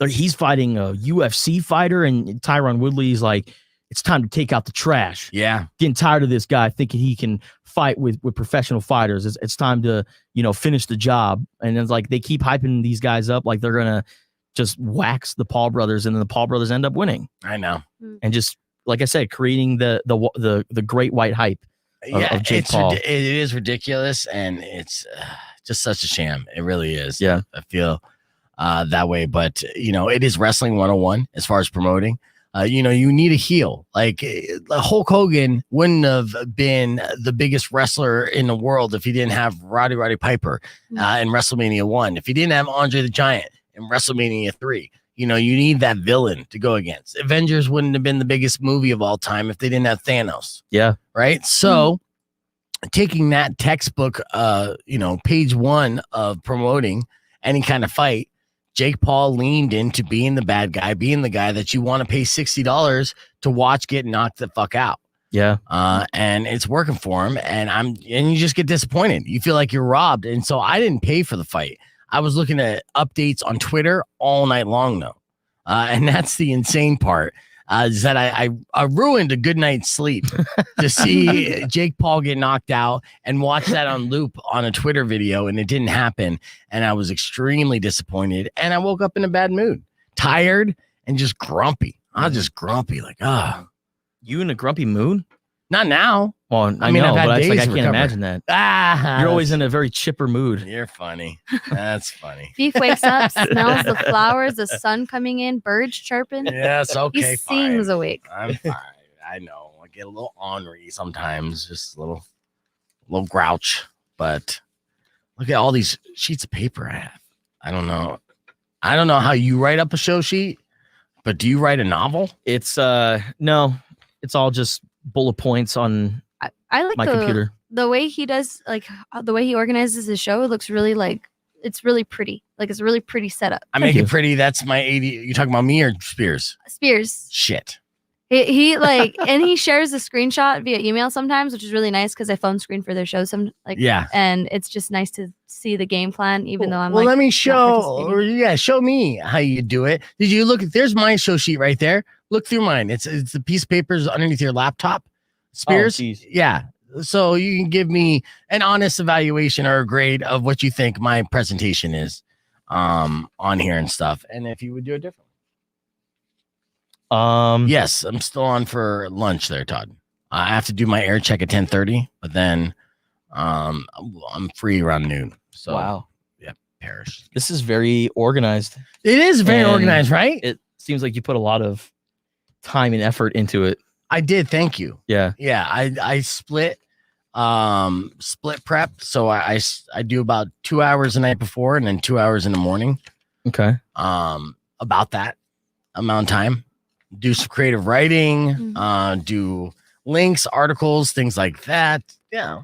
he's fighting a UFC fighter," and Tyron Woodley's like, "It's time to take out the trash." Yeah, getting tired of this guy thinking he can fight with professional fighters. It's time to finish the job. And it's like they keep hyping these guys up like they're gonna just wax the Paul brothers, and then the Paul brothers end up winning. I know. And just like I said, creating the great white hype of Jake Paul. It is ridiculous, and it's just such a sham. It really is. Yeah, I feel that way. But it is wrestling 101 as far as promoting. You need a heel. Like Hulk Hogan wouldn't have been the biggest wrestler in the world if he didn't have Roddy Piper in WrestleMania 1. If he didn't have Andre the Giant in WrestleMania 3, you need that villain to go against. Avengers wouldn't have been the biggest movie of all time if they didn't have Thanos. Yeah. Right. So taking that textbook, page 1 of promoting any kind of fight, Jake Paul leaned into being the bad guy, being the guy that you want to pay $60 to watch get knocked the fuck out. Yeah. And it's working for him. And you just get disappointed. You feel like you're robbed. And so I didn't pay for the fight. I was looking at updates on Twitter all night long, though. And that's the insane part, is that I ruined a good night's sleep to see Jake Paul get knocked out and watch that on loop on a Twitter video, and it didn't happen. And I was extremely disappointed. And I woke up in a bad mood, tired and just grumpy. I was just grumpy, like, You in a grumpy mood? Not now. Well, I know, I've had but it's days like I to can't recover. imagine that. You're always in a very chipper mood. You're funny. That's funny. Beef wakes up, smells the flowers, the sun coming in, birds chirping. Yes, okay, He sings fine. awake. I'm fine. I know. I get a little ornery sometimes, just a little grouch. But look at all these sheets of paper I have. I don't know how you write up a show sheet, but do you write a novel? It's no, it's all just bullet points on I like my computer. The way he does, like the way he organizes his show. It looks really it's really pretty. Like it's a really pretty setup. I make it pretty. That's my 80. You talking about me or Spears? Spears. Shit. He like, and he shares a screenshot via email sometimes, which is really nice because I phone screen for their show. Yeah. And it's just nice to see the game plan, even though I'm let me show. Show me how you do it. Did you look at? There's my show sheet right there. Look through mine. It's the piece of papers underneath your laptop. Spears. geez. Yeah. So you can give me an honest evaluation or a grade of what you think my presentation is on here and stuff. And if you would do it differently. Yes, I'm still on for lunch there, Todd. I have to do my air check at 10:30, but then I'm free around noon. So Wow. yeah, Parish. This is very organized. It is very And organized, right? It seems like you put a lot of time and effort into it. I did. Thank you. Yeah. Yeah, I split prep. So I do about 2 hours the night before and then 2 hours in the morning. Okay. About that amount of time. Do some creative writing, do links, articles, things like that. Yeah.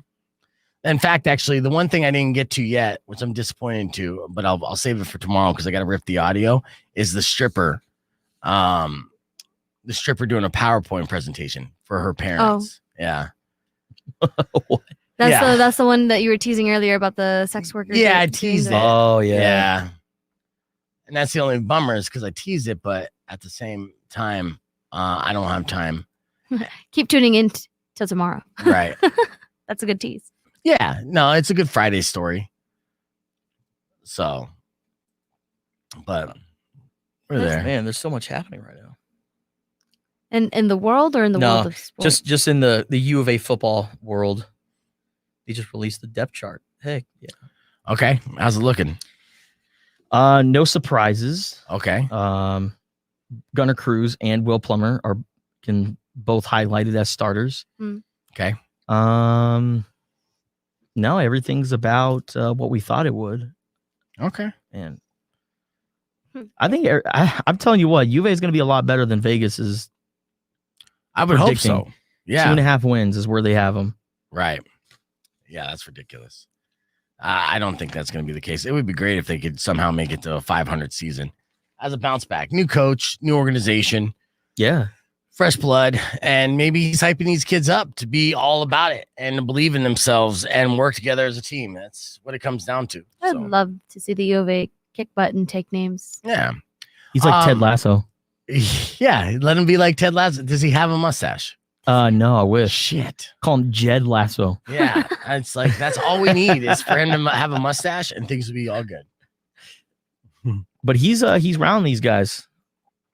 In fact, actually, the one thing I didn't get to yet, which I'm disappointed to, but I'll save it for tomorrow because I got to rip the audio, is the stripper. The stripper doing a PowerPoint presentation for her parents. Yeah. That's the one that you were teasing earlier about the sex workers. Yeah, I doing teased the- it. Oh yeah. Yeah. And that's the only bummer is because I teased it, but at the same time, I don't have time. Keep tuning in till tomorrow. Right. That's a good tease. Yeah. No, it's a good Friday story. So, but we're there. Man, there's so much happening right now. And in the world or in the No, world of sports? Just in the U of A football world. They just released the depth chart. Heck yeah. Okay. How's it looking? No surprises. Okay. Gunnar Cruz and Will Plummer can both highlighted as starters. Okay. No, everything's about what we thought it would. Okay. And I think I'm telling you what, Juve is going to be a lot better than Vegas is. I would hope predicting. so. Yeah. 2.5 wins is where they have them. Right. Yeah, that's ridiculous. I don't think that's going to be the case. It would be great if they could somehow make it to a 500 season as a bounce back. New coach, new organization, Yeah. fresh blood, and maybe he's hyping these kids up to be all about it and to believe in themselves and work together as a team. That's what it comes down to. I'd So, love to see the U of A kick butt and take names. yeah. He's like Ted Lasso. Yeah. Let him be like Ted Lasso. Does he have a mustache? No, I wish. Shit. Call him Jed Lasso. Yeah. It's like, that's all we need is for him to have a mustache and things will be all good. But he's round these guys.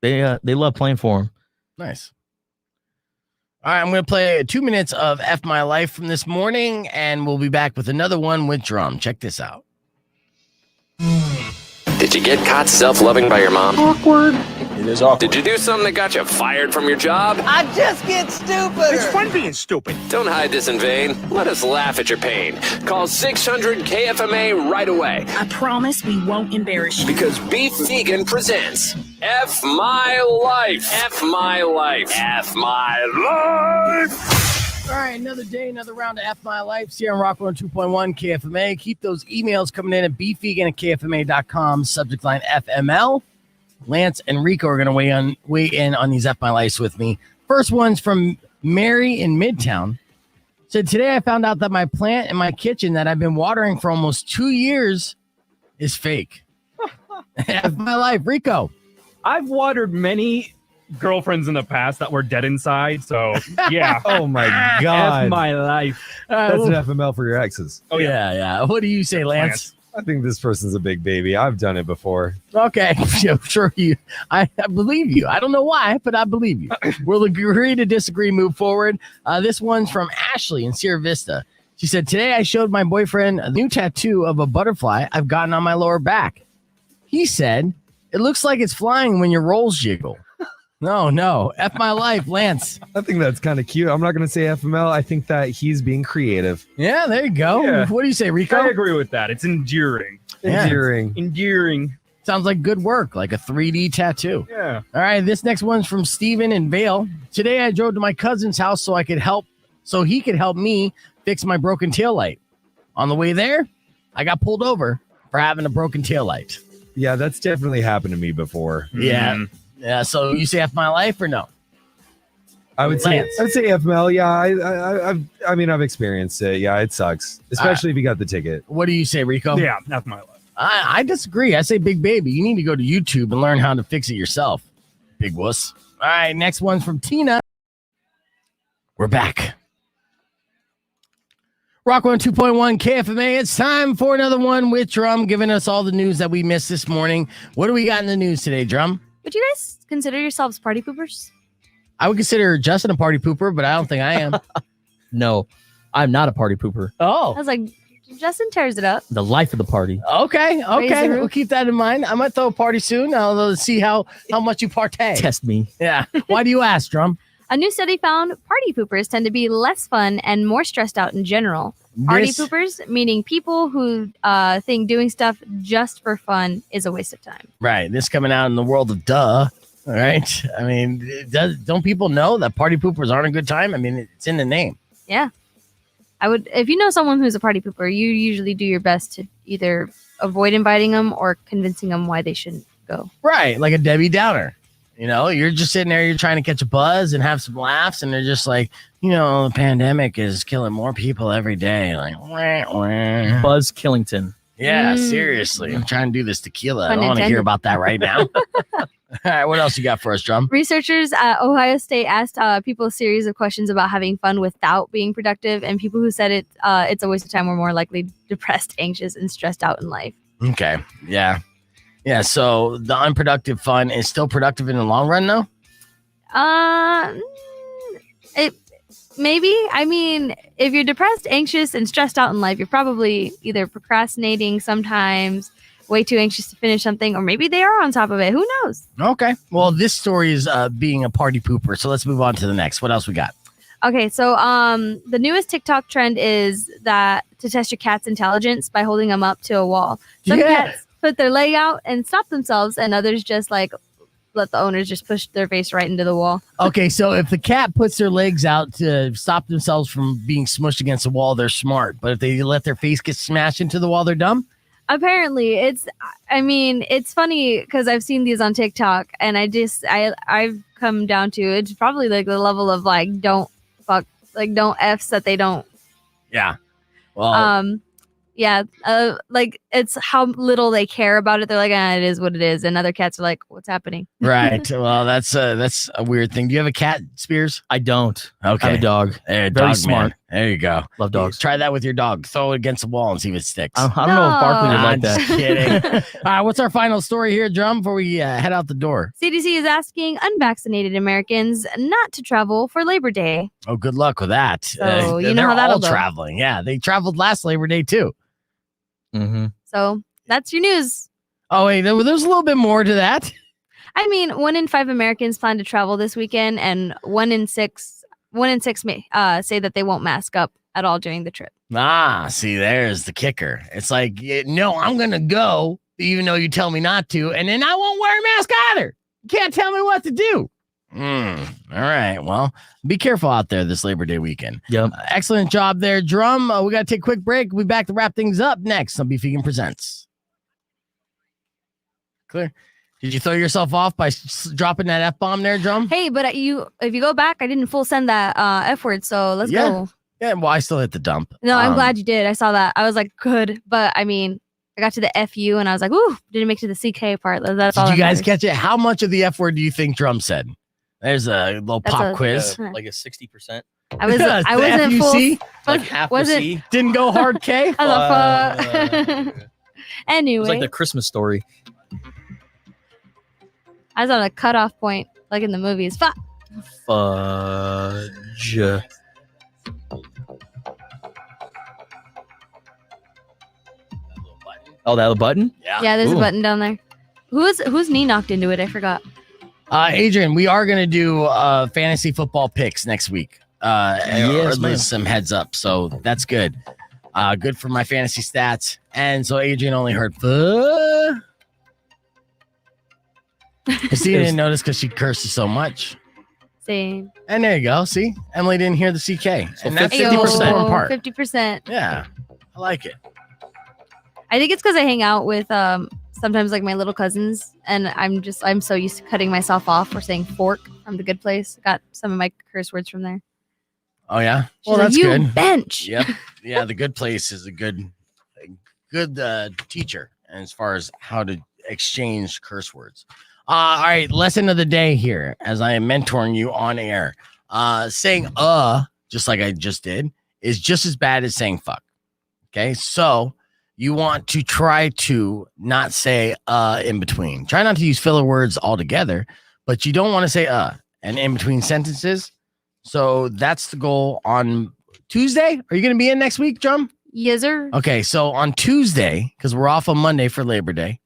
They love playing for him. Nice. All right, I'm going to play 2 minutes of F My Life from this morning, and we'll be back with another one with drum. Check this out. Did you get caught self-loving by your mom? Awkward. It is awkward. Did you do something that got you fired from your job? I just get stupid. It's fun being stupid. Don't hide this in vain. Let us laugh at your pain. Call 600 KFMA right away. I promise we won't embarrass you. Because Beef Vegan presents F My Life. F My Life. F My Life. All right, another day, another round of F My Life here on Rock 102.1 KFMA. Keep those emails coming in at beefvegan@kfma.com. Subject line FML. Lance and Rico are going to weigh in on these F My Lives with me. First one's from Mary in Midtown. Said, today I found out that my plant in my kitchen that I've been watering for almost 2 years is fake. F My Life, Rico. I've watered many girlfriends in the past that were dead inside. So yeah. Oh my F God. my life. That's an FML for your exes. Oh yeah. Yeah. What do you say, Lance? I think this person's a big baby. I've done it before. Okay, yeah, sure. I believe you. I don't know why, but I believe you. We'll agree to disagree. Move forward. This one's from Ashley in Sierra Vista. She said, today I showed my boyfriend a new tattoo of a butterfly I've gotten on my lower back. He said, it looks like it's flying when your rolls jiggle. No. F My Life, Lance. I think that's kind of cute. I'm not going to say FML. I think that he's being creative. Yeah, there you go. Yeah. What do you say, Rico? I agree with that. It's enduring. Yeah. Enduring. Sounds like good work, like a 3D tattoo. Yeah. All right, this next one's from Steven in Vale. Today I drove to my cousin's house so he could help me fix my broken taillight. On the way there, I got pulled over for having a broken taillight. Yeah, that's definitely happened to me before. Yeah. Yeah, so you say F My Life or no? I would say Lance. FML. Yeah, I mean, I've experienced it. Yeah, it sucks, especially if you got the ticket. What do you say, Rico? Yeah, that's my life. I disagree. I say big baby. You need to go to YouTube and learn how to fix it yourself. Big wuss. All right, next one's from Tina. We're back. Rock 102.1 KFMA. It's time for another one with Drum, giving us all the news that we missed this morning. What do we got in the news today, Drum? Would you guys consider yourselves party poopers? I would consider Justin a party pooper, but I don't think I am. No, I'm not a party pooper. I Oh, was like, Justin tears it up. The life of the party. okay. Raise the roof. We'll keep that in mind. I might throw a party soon. I'll see how much you partake. Test me. Yeah. Why do you ask, Drum? A new study found party poopers tend to be less fun and more stressed out in general. Party This- poopers, meaning people who think doing stuff just for fun is a waste of time. Right. This coming out in the world of duh. All right. I mean, don't people know that party poopers aren't a good time? I mean, it's in the name. Yeah. I would, if you know someone who's a party pooper, you usually do your best to either avoid inviting them or convincing them why they shouldn't go. Right. Like a Debbie Downer. You know, you're just sitting there, you're trying to catch a buzz and have some laughs, and they're just like, the pandemic is killing more people every day. Like, wah, wah. Buzz Killington. Yeah, Mm. seriously. I'm trying to do this tequila. Pun I don't want to hear intended. about that right now. All right, what else you got for us, Drum? Researchers at Ohio State asked people a series of questions about having fun without being productive, and people who said it's a waste of time were more likely depressed, anxious, and stressed out in life. Okay. Yeah. Yeah. So the unproductive fun is still productive in the long run, though? It maybe. I mean, if you're depressed, anxious, and stressed out in life, you're probably either procrastinating sometimes, way too anxious to finish something, or maybe they are on top of it. Who knows? Okay. Well, this story is being a party pooper. So let's move on to the next. What else we got? Okay, so the newest TikTok trend is that to test your cat's intelligence by holding them up to a wall. Some Yeah. cats put their leg out and stop themselves, and others just like let the owners just push their face right into the wall. Okay, so if the cat puts their legs out to stop themselves from being smushed against the wall, they're smart. But if they let their face get smashed into the wall, they're dumb? Apparently, it's funny because I've seen these on TikTok, and I've come down to it's probably like the level of like don't F's that they don't. Yeah. Well, Yeah, like it's how little they care about it. They're like, it is what it is, and other cats are like, what's happening? right. Well, that's a weird thing. Do you have a cat, Spears? I don't. Okay. I have a dog. There, Very dog smart. Man. There you go. Love dogs. Try that with your dog. Throw it against the wall and see if it sticks. I don't know if Barkley would I'm like that. just kidding. All right, what's our final story here, Drum, before we head out the door? CDC is asking unvaccinated Americans not to travel for Labor Day. Oh, good luck with that. So, you know they're how that'll all go. traveling. Yeah, they traveled last Labor Day too. Mm-hmm. So that's your news. Oh, wait, there's a little bit more to that. I mean, 1 in 5 Americans plan to travel this weekend, and 1 in 6 may say that they won't mask up at all during the trip. Ah, see, there's the kicker. It's like, no, I'm going to go, even though you tell me not to, and then I won't wear a mask either. You can't tell me what to do. All right. Well, be careful out there this Labor Day weekend. Yep. Excellent job there, Drum. We got to take a quick break. We'll be back to wrap things up next on Beef Vegan Presents. Clear. Did you throw yourself off by dropping that F-bomb there, Drum? Hey, but if you go back, I didn't full send that F word, so let's go. Yeah, well, I still hit the dump. No, I'm glad you did. I saw that. I was like, good. But I mean, I got to the FU and I was like, ooh, didn't make it to the CK part. That's all. Did you that guys matters. catch it? How much of the F word do you think Drum said? There's a little That's pop a- quiz. Like a 60%. I was The I wasn't full. FUC? Like half the wasn't- C. Didn't go hard K? I was like, fuck. It Anyway, was like the Christmas story. I was on a cutoff point, like in the movies. Fuck. Fudge. Oh, that little button? Yeah, there's Ooh. a button down there. Whose knee knocked into it? I forgot. Adrian, we are going to do fantasy football picks next week. Yes, or ma'am. some heads up. So that's good. Good for my fantasy stats. And so Adrian only heard Christina didn't notice because she curses so much. Same. And there you go. See, Emily didn't hear the CK. So And that's 50%. 50% important part. 50%. Yeah, I like it. I think it's because I hang out with sometimes like my little cousins, and I'm so used to cutting myself off or saying fork from The Good Place. Got some of my curse words from there. Oh yeah. She's Well, like, that's you good. bench. Yep. Yeah, the Good Place is a good teacher as far as how to exchange curse words. All right, lesson of the day here, as I am mentoring you on air. Saying just like I just did, is just as bad as saying fuck. Okay, so you want to try to not say in between. Try not to use filler words altogether, but you don't want to say and in between sentences. So that's the goal on Tuesday. Are you going to be in next week, Drum? Yes, sir. Okay, so on Tuesday, because we're off on Monday for Labor Day,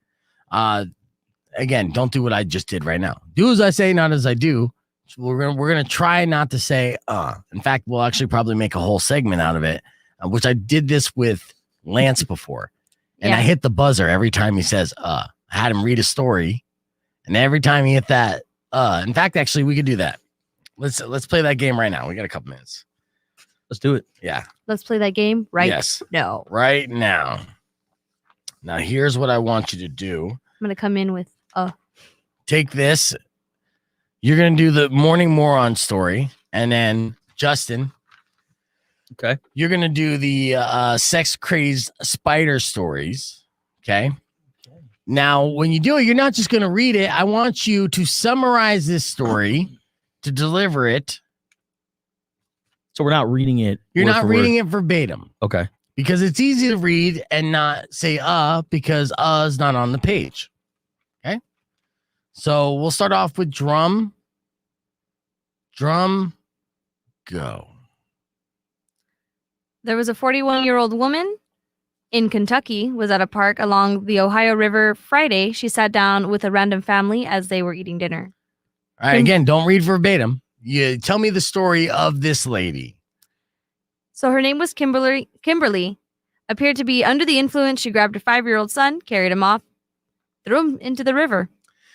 again, don't do what I just did right now. Do as I say, not as I do. We're gonna try not to say In fact, we'll actually probably make a whole segment out of it, which I did this with Lance before, and I hit the buzzer every time he says I had him read a story, and every time he hit that in fact, actually, we could do that. Let's play that game right now. We got a couple minutes. Let's do it. Yeah. Let's play that game right Yes. now. Right now. Now, here's what I want you to do. I'm going to come in with Take this. You're going to do the morning moron story. And then, Justin. Okay. You're going to do the sex crazed spider stories. Okay. Now, when you do it, you're not just going to read it. I want you to summarize this story, to deliver it. So we're not reading it. You're not reading it verbatim. Okay. Because it's easy to read and not say because is not on the page. Okay. So we'll start off with drum. Drum, go. There was a 41-year-old woman in Kentucky was at a park along the Ohio River Friday. She sat down with a random family as they were eating dinner. All right, again, don't read verbatim. You tell me the story of this lady. So her name was Kimberly. Kimberly appeared to be under the influence. She grabbed her 5-year-old son, carried him off, threw him into the river.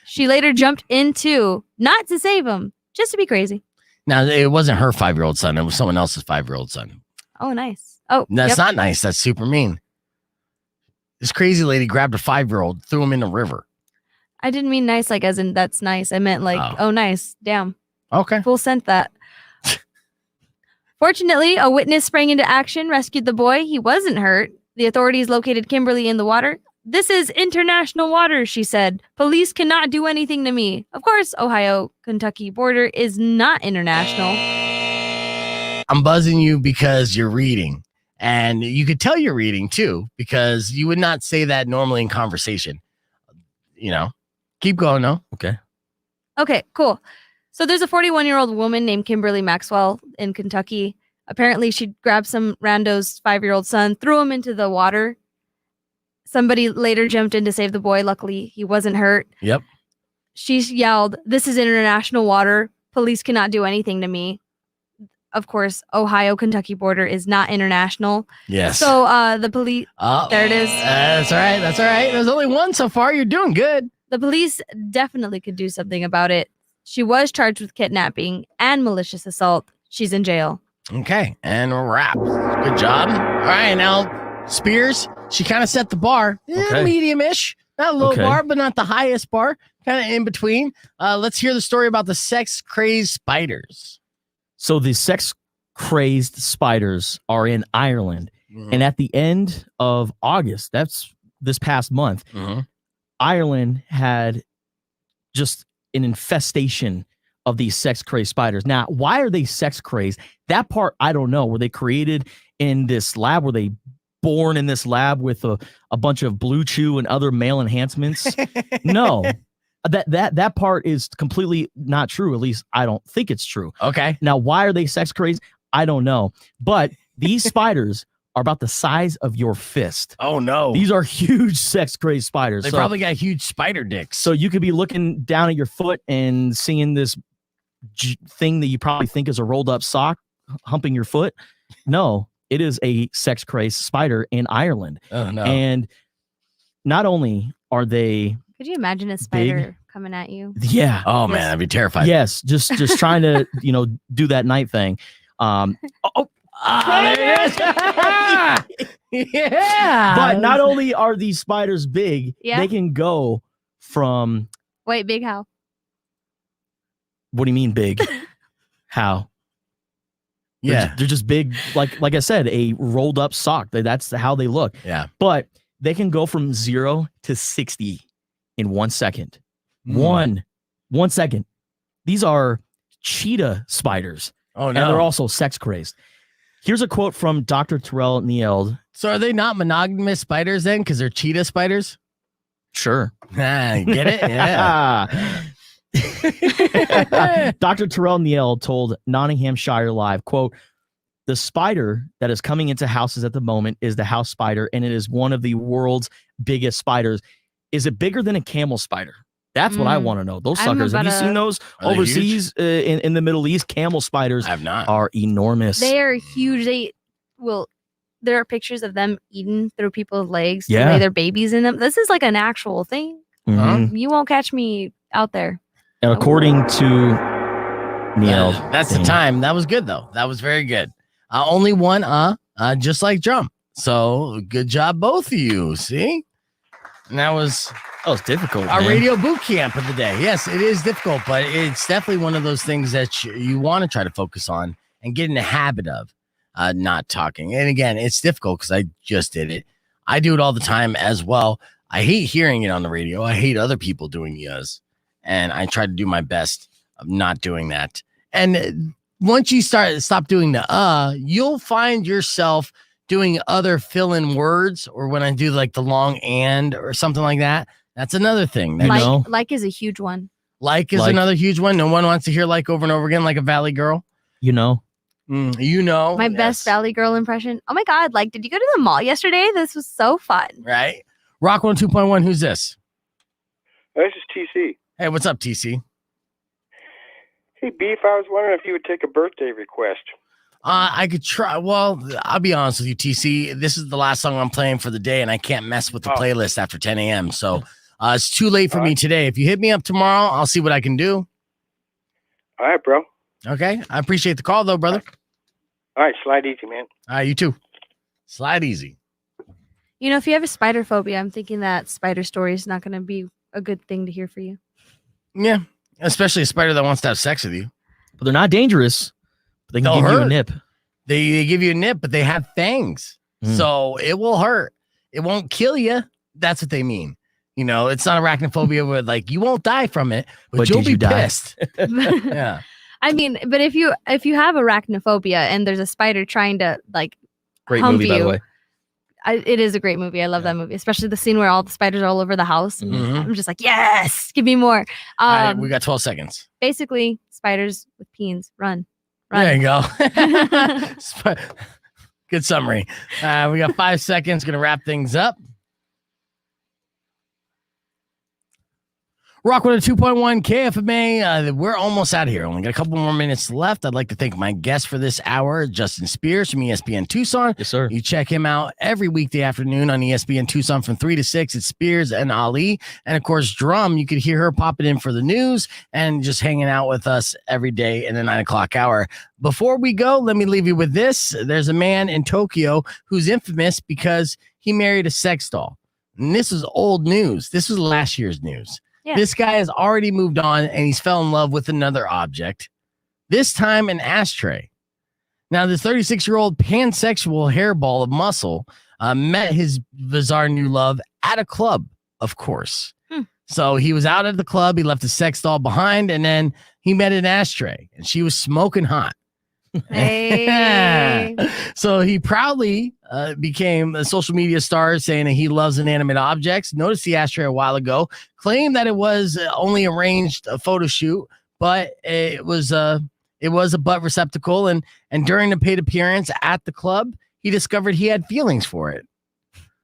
She later jumped into, not to save him, just to be crazy. Now, it wasn't her 5-year-old son. It was someone else's 5-year-old son. Oh, nice. Oh, That's not nice. That's super mean. This crazy lady grabbed a 5-year-old, threw him in the river. I didn't mean nice, like as in that's nice. I meant like, oh nice. Damn. Okay. Full sent that. Fortunately, a witness sprang into action, rescued the boy. He wasn't hurt. The authorities located Kimberly in the water. This is international water, she said. Police cannot do anything to me. Of course, Ohio-Kentucky border is not international. I'm buzzing you because you're reading. And you could tell you're reading too, because you would not say that normally in conversation. You know, keep going though. Okay. Okay, cool. So there's a 41-year-old woman named Kimberly Maxwell in Kentucky. Apparently, she grabbed some rando's 5-year-old son, threw him into the water. Somebody later jumped in to save the boy. Luckily, he wasn't hurt. Yep. She yelled, "This is international water. Police cannot do anything to me." Of course, Ohio-Kentucky border is not international. Yes. So the police, there it is. That's all right. That's all right. There's only one so far. You're doing good. The police definitely could do something about it. She was charged with kidnapping and malicious assault. She's in jail. Okay. And a wrap. Good job. All right. Now, Spears, she kind of set the bar. Okay. Medium-ish. Not a low Okay. bar, but not the highest bar. Kind of in between. Let's hear the story about the sex-crazed spiders. So the sex-crazed spiders are in Ireland. And at the end of August, that's this past month, Ireland had just an infestation of these sex-crazed spiders. Now, why are they sex-crazed? That part, I don't know. Were they created in this lab? Were they born in this lab with a bunch of Blue Chew and other male enhancements? No. That part is completely not true. At least I don't think it's true. Okay. Now, why are they sex crazed? I don't know. But these spiders are about the size of your fist. Oh, no. These are huge sex crazed spiders. They So- probably got huge spider dicks. So you could be looking down at your foot and seeing this thing that you probably think is a rolled up sock humping your foot. No, it is a sex crazed spider in Ireland. Oh, no. And not only are they, Could you imagine a spider coming at you? yeah. Oh, man. I'd be terrified. Yes, just trying to, do that night thing. Yeah. But not only are these spiders big, Yeah. they can go from, Wait, big how? what do you mean big? How? Yeah. They're just big, like I said, a rolled up sock. That's how they look. Yeah. But they can go from 0 to 60 in 1 second. One second. These are cheetah spiders. Oh, and they're also sex crazed. Here's a quote from Dr. Terrell Nield. So are they not monogamous spiders then? Because they're cheetah spiders? Sure. Get it? Yeah. Dr. Terrell Nield told Nottinghamshire Live, quote, "The spider that is coming into houses at the moment is the house spider, and it is one of the world's biggest spiders. Is it bigger than a camel spider?" That's what I want to know. Those suckers. Have you seen those overseas in the Middle East? Camel spiders are enormous. They are huge. There are pictures of them eating through people's legs to lay their babies in them. This is like an actual thing. Mhm. You won't catch me out there. And according to Neil, that's the time. That was good though. That was very good. Only one just like drum. So good job, both of you. See? And that was difficult. Our radio boot camp of the day. Yes, it is difficult, but it's definitely one of those things that you want to try to focus on and get in the habit of not talking. And again, it's difficult because I just did it. I do it all the time as well. I hate hearing it on the radio. I hate other people doing yas. And I try to do my best of not doing that. And once you stop doing the you'll find yourself doing other fill-in words, or when I do like the long and or something like that. That's another thing. Like is a huge one. Like is another huge one. No one wants to hear like over and over again, like a Valley girl. You know. My best Valley girl impression. Oh my God. Like, did you go to the mall yesterday? This was so fun. Right. Rock 102.1. Who's this? This is TC. Hey, what's up, TC? Hey, Beef, I was wondering if you would take a birthday request. I could try. Well, I'll be honest with you, TC. This is the last song I'm playing for the day, and I can't mess with the playlist after 10 a.m. So it's too late for me today. If you hit me up tomorrow, I'll see what I can do. All right, bro. Okay. I appreciate the call, though, brother. All right. Slide easy, man. All right. You too. Slide easy. You know, if you have a spider phobia, I'm thinking that spider story is not going to be a good thing to hear for you. Yeah. Especially a spider that wants to have sex with you. But they're not dangerous. They can give you a nip. They give you a nip, but they have fangs. So it will hurt. It won't kill you. That's what they mean. You know, it's not arachnophobia where like you won't die from it, but you'll be pissed. Yeah. I mean, but if you have arachnophobia and there's a spider trying to like great hump movie, by the way. It is a great movie. I love that movie, especially the scene where all the spiders are all over the house. I'm just like, yes, give me more. All right, we got 12 seconds. Basically, spiders with peens run. There you go. Good summary. We got 5 seconds. Going to wrap things up. Rock 102.1 KFMA. We're almost out of here. Only got a couple more minutes left. I'd like to thank my guest for this hour, Justin Spears from ESPN Tucson. Yes, sir. You check him out every weekday afternoon on ESPN Tucson from 3 to 6. It's Spears and Ali. And of course, Drum. You could hear her popping in for the news and just hanging out with us every day in the 9 o'clock hour. Before we go, let me leave you with this. There's a man in Tokyo who's infamous because he married a sex doll. And this is old news. This was last year's news. Yeah. This guy has already moved on and he's fell in love with another object, this time an ashtray. Now, the 36-year-old pansexual hairball of muscle met his bizarre new love at a club, of course. So he was out at the club. He left his sex doll behind and then he met an ashtray and she was smoking hot. Hey. So he proudly became a social media star, saying that he loves inanimate objects. Noticed the ashtray a while ago, claimed that it was only arranged a photo shoot, but it was a butt receptacle. And during the paid appearance at the club, he discovered he had feelings for it.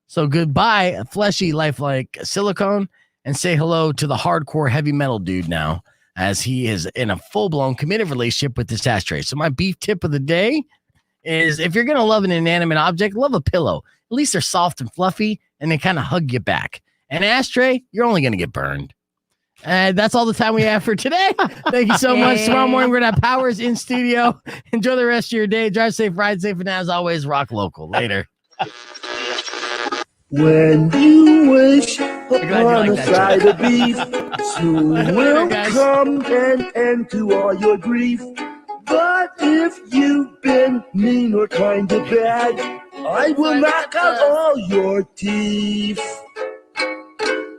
So goodbye, a fleshy, lifelike silicone, and say hello to the hardcore heavy metal dude now, as he is in a full-blown committed relationship with this ashtray. So my beef tip of the day is if you're going to love an inanimate object, love a pillow. At least they're soft and fluffy, and they kind of hug you back. An ashtray, you're only going to get burned. And that's all the time we have for today. Thank you so much. Tomorrow morning, we're going to have Powers in studio. Enjoy the rest of your day. Drive safe, ride safe, and as always, rock local. Later. When you wish upon a side of beef, soon will come an end to all your grief. But if you've been mean or kind of bad, I will knock out all your teeth.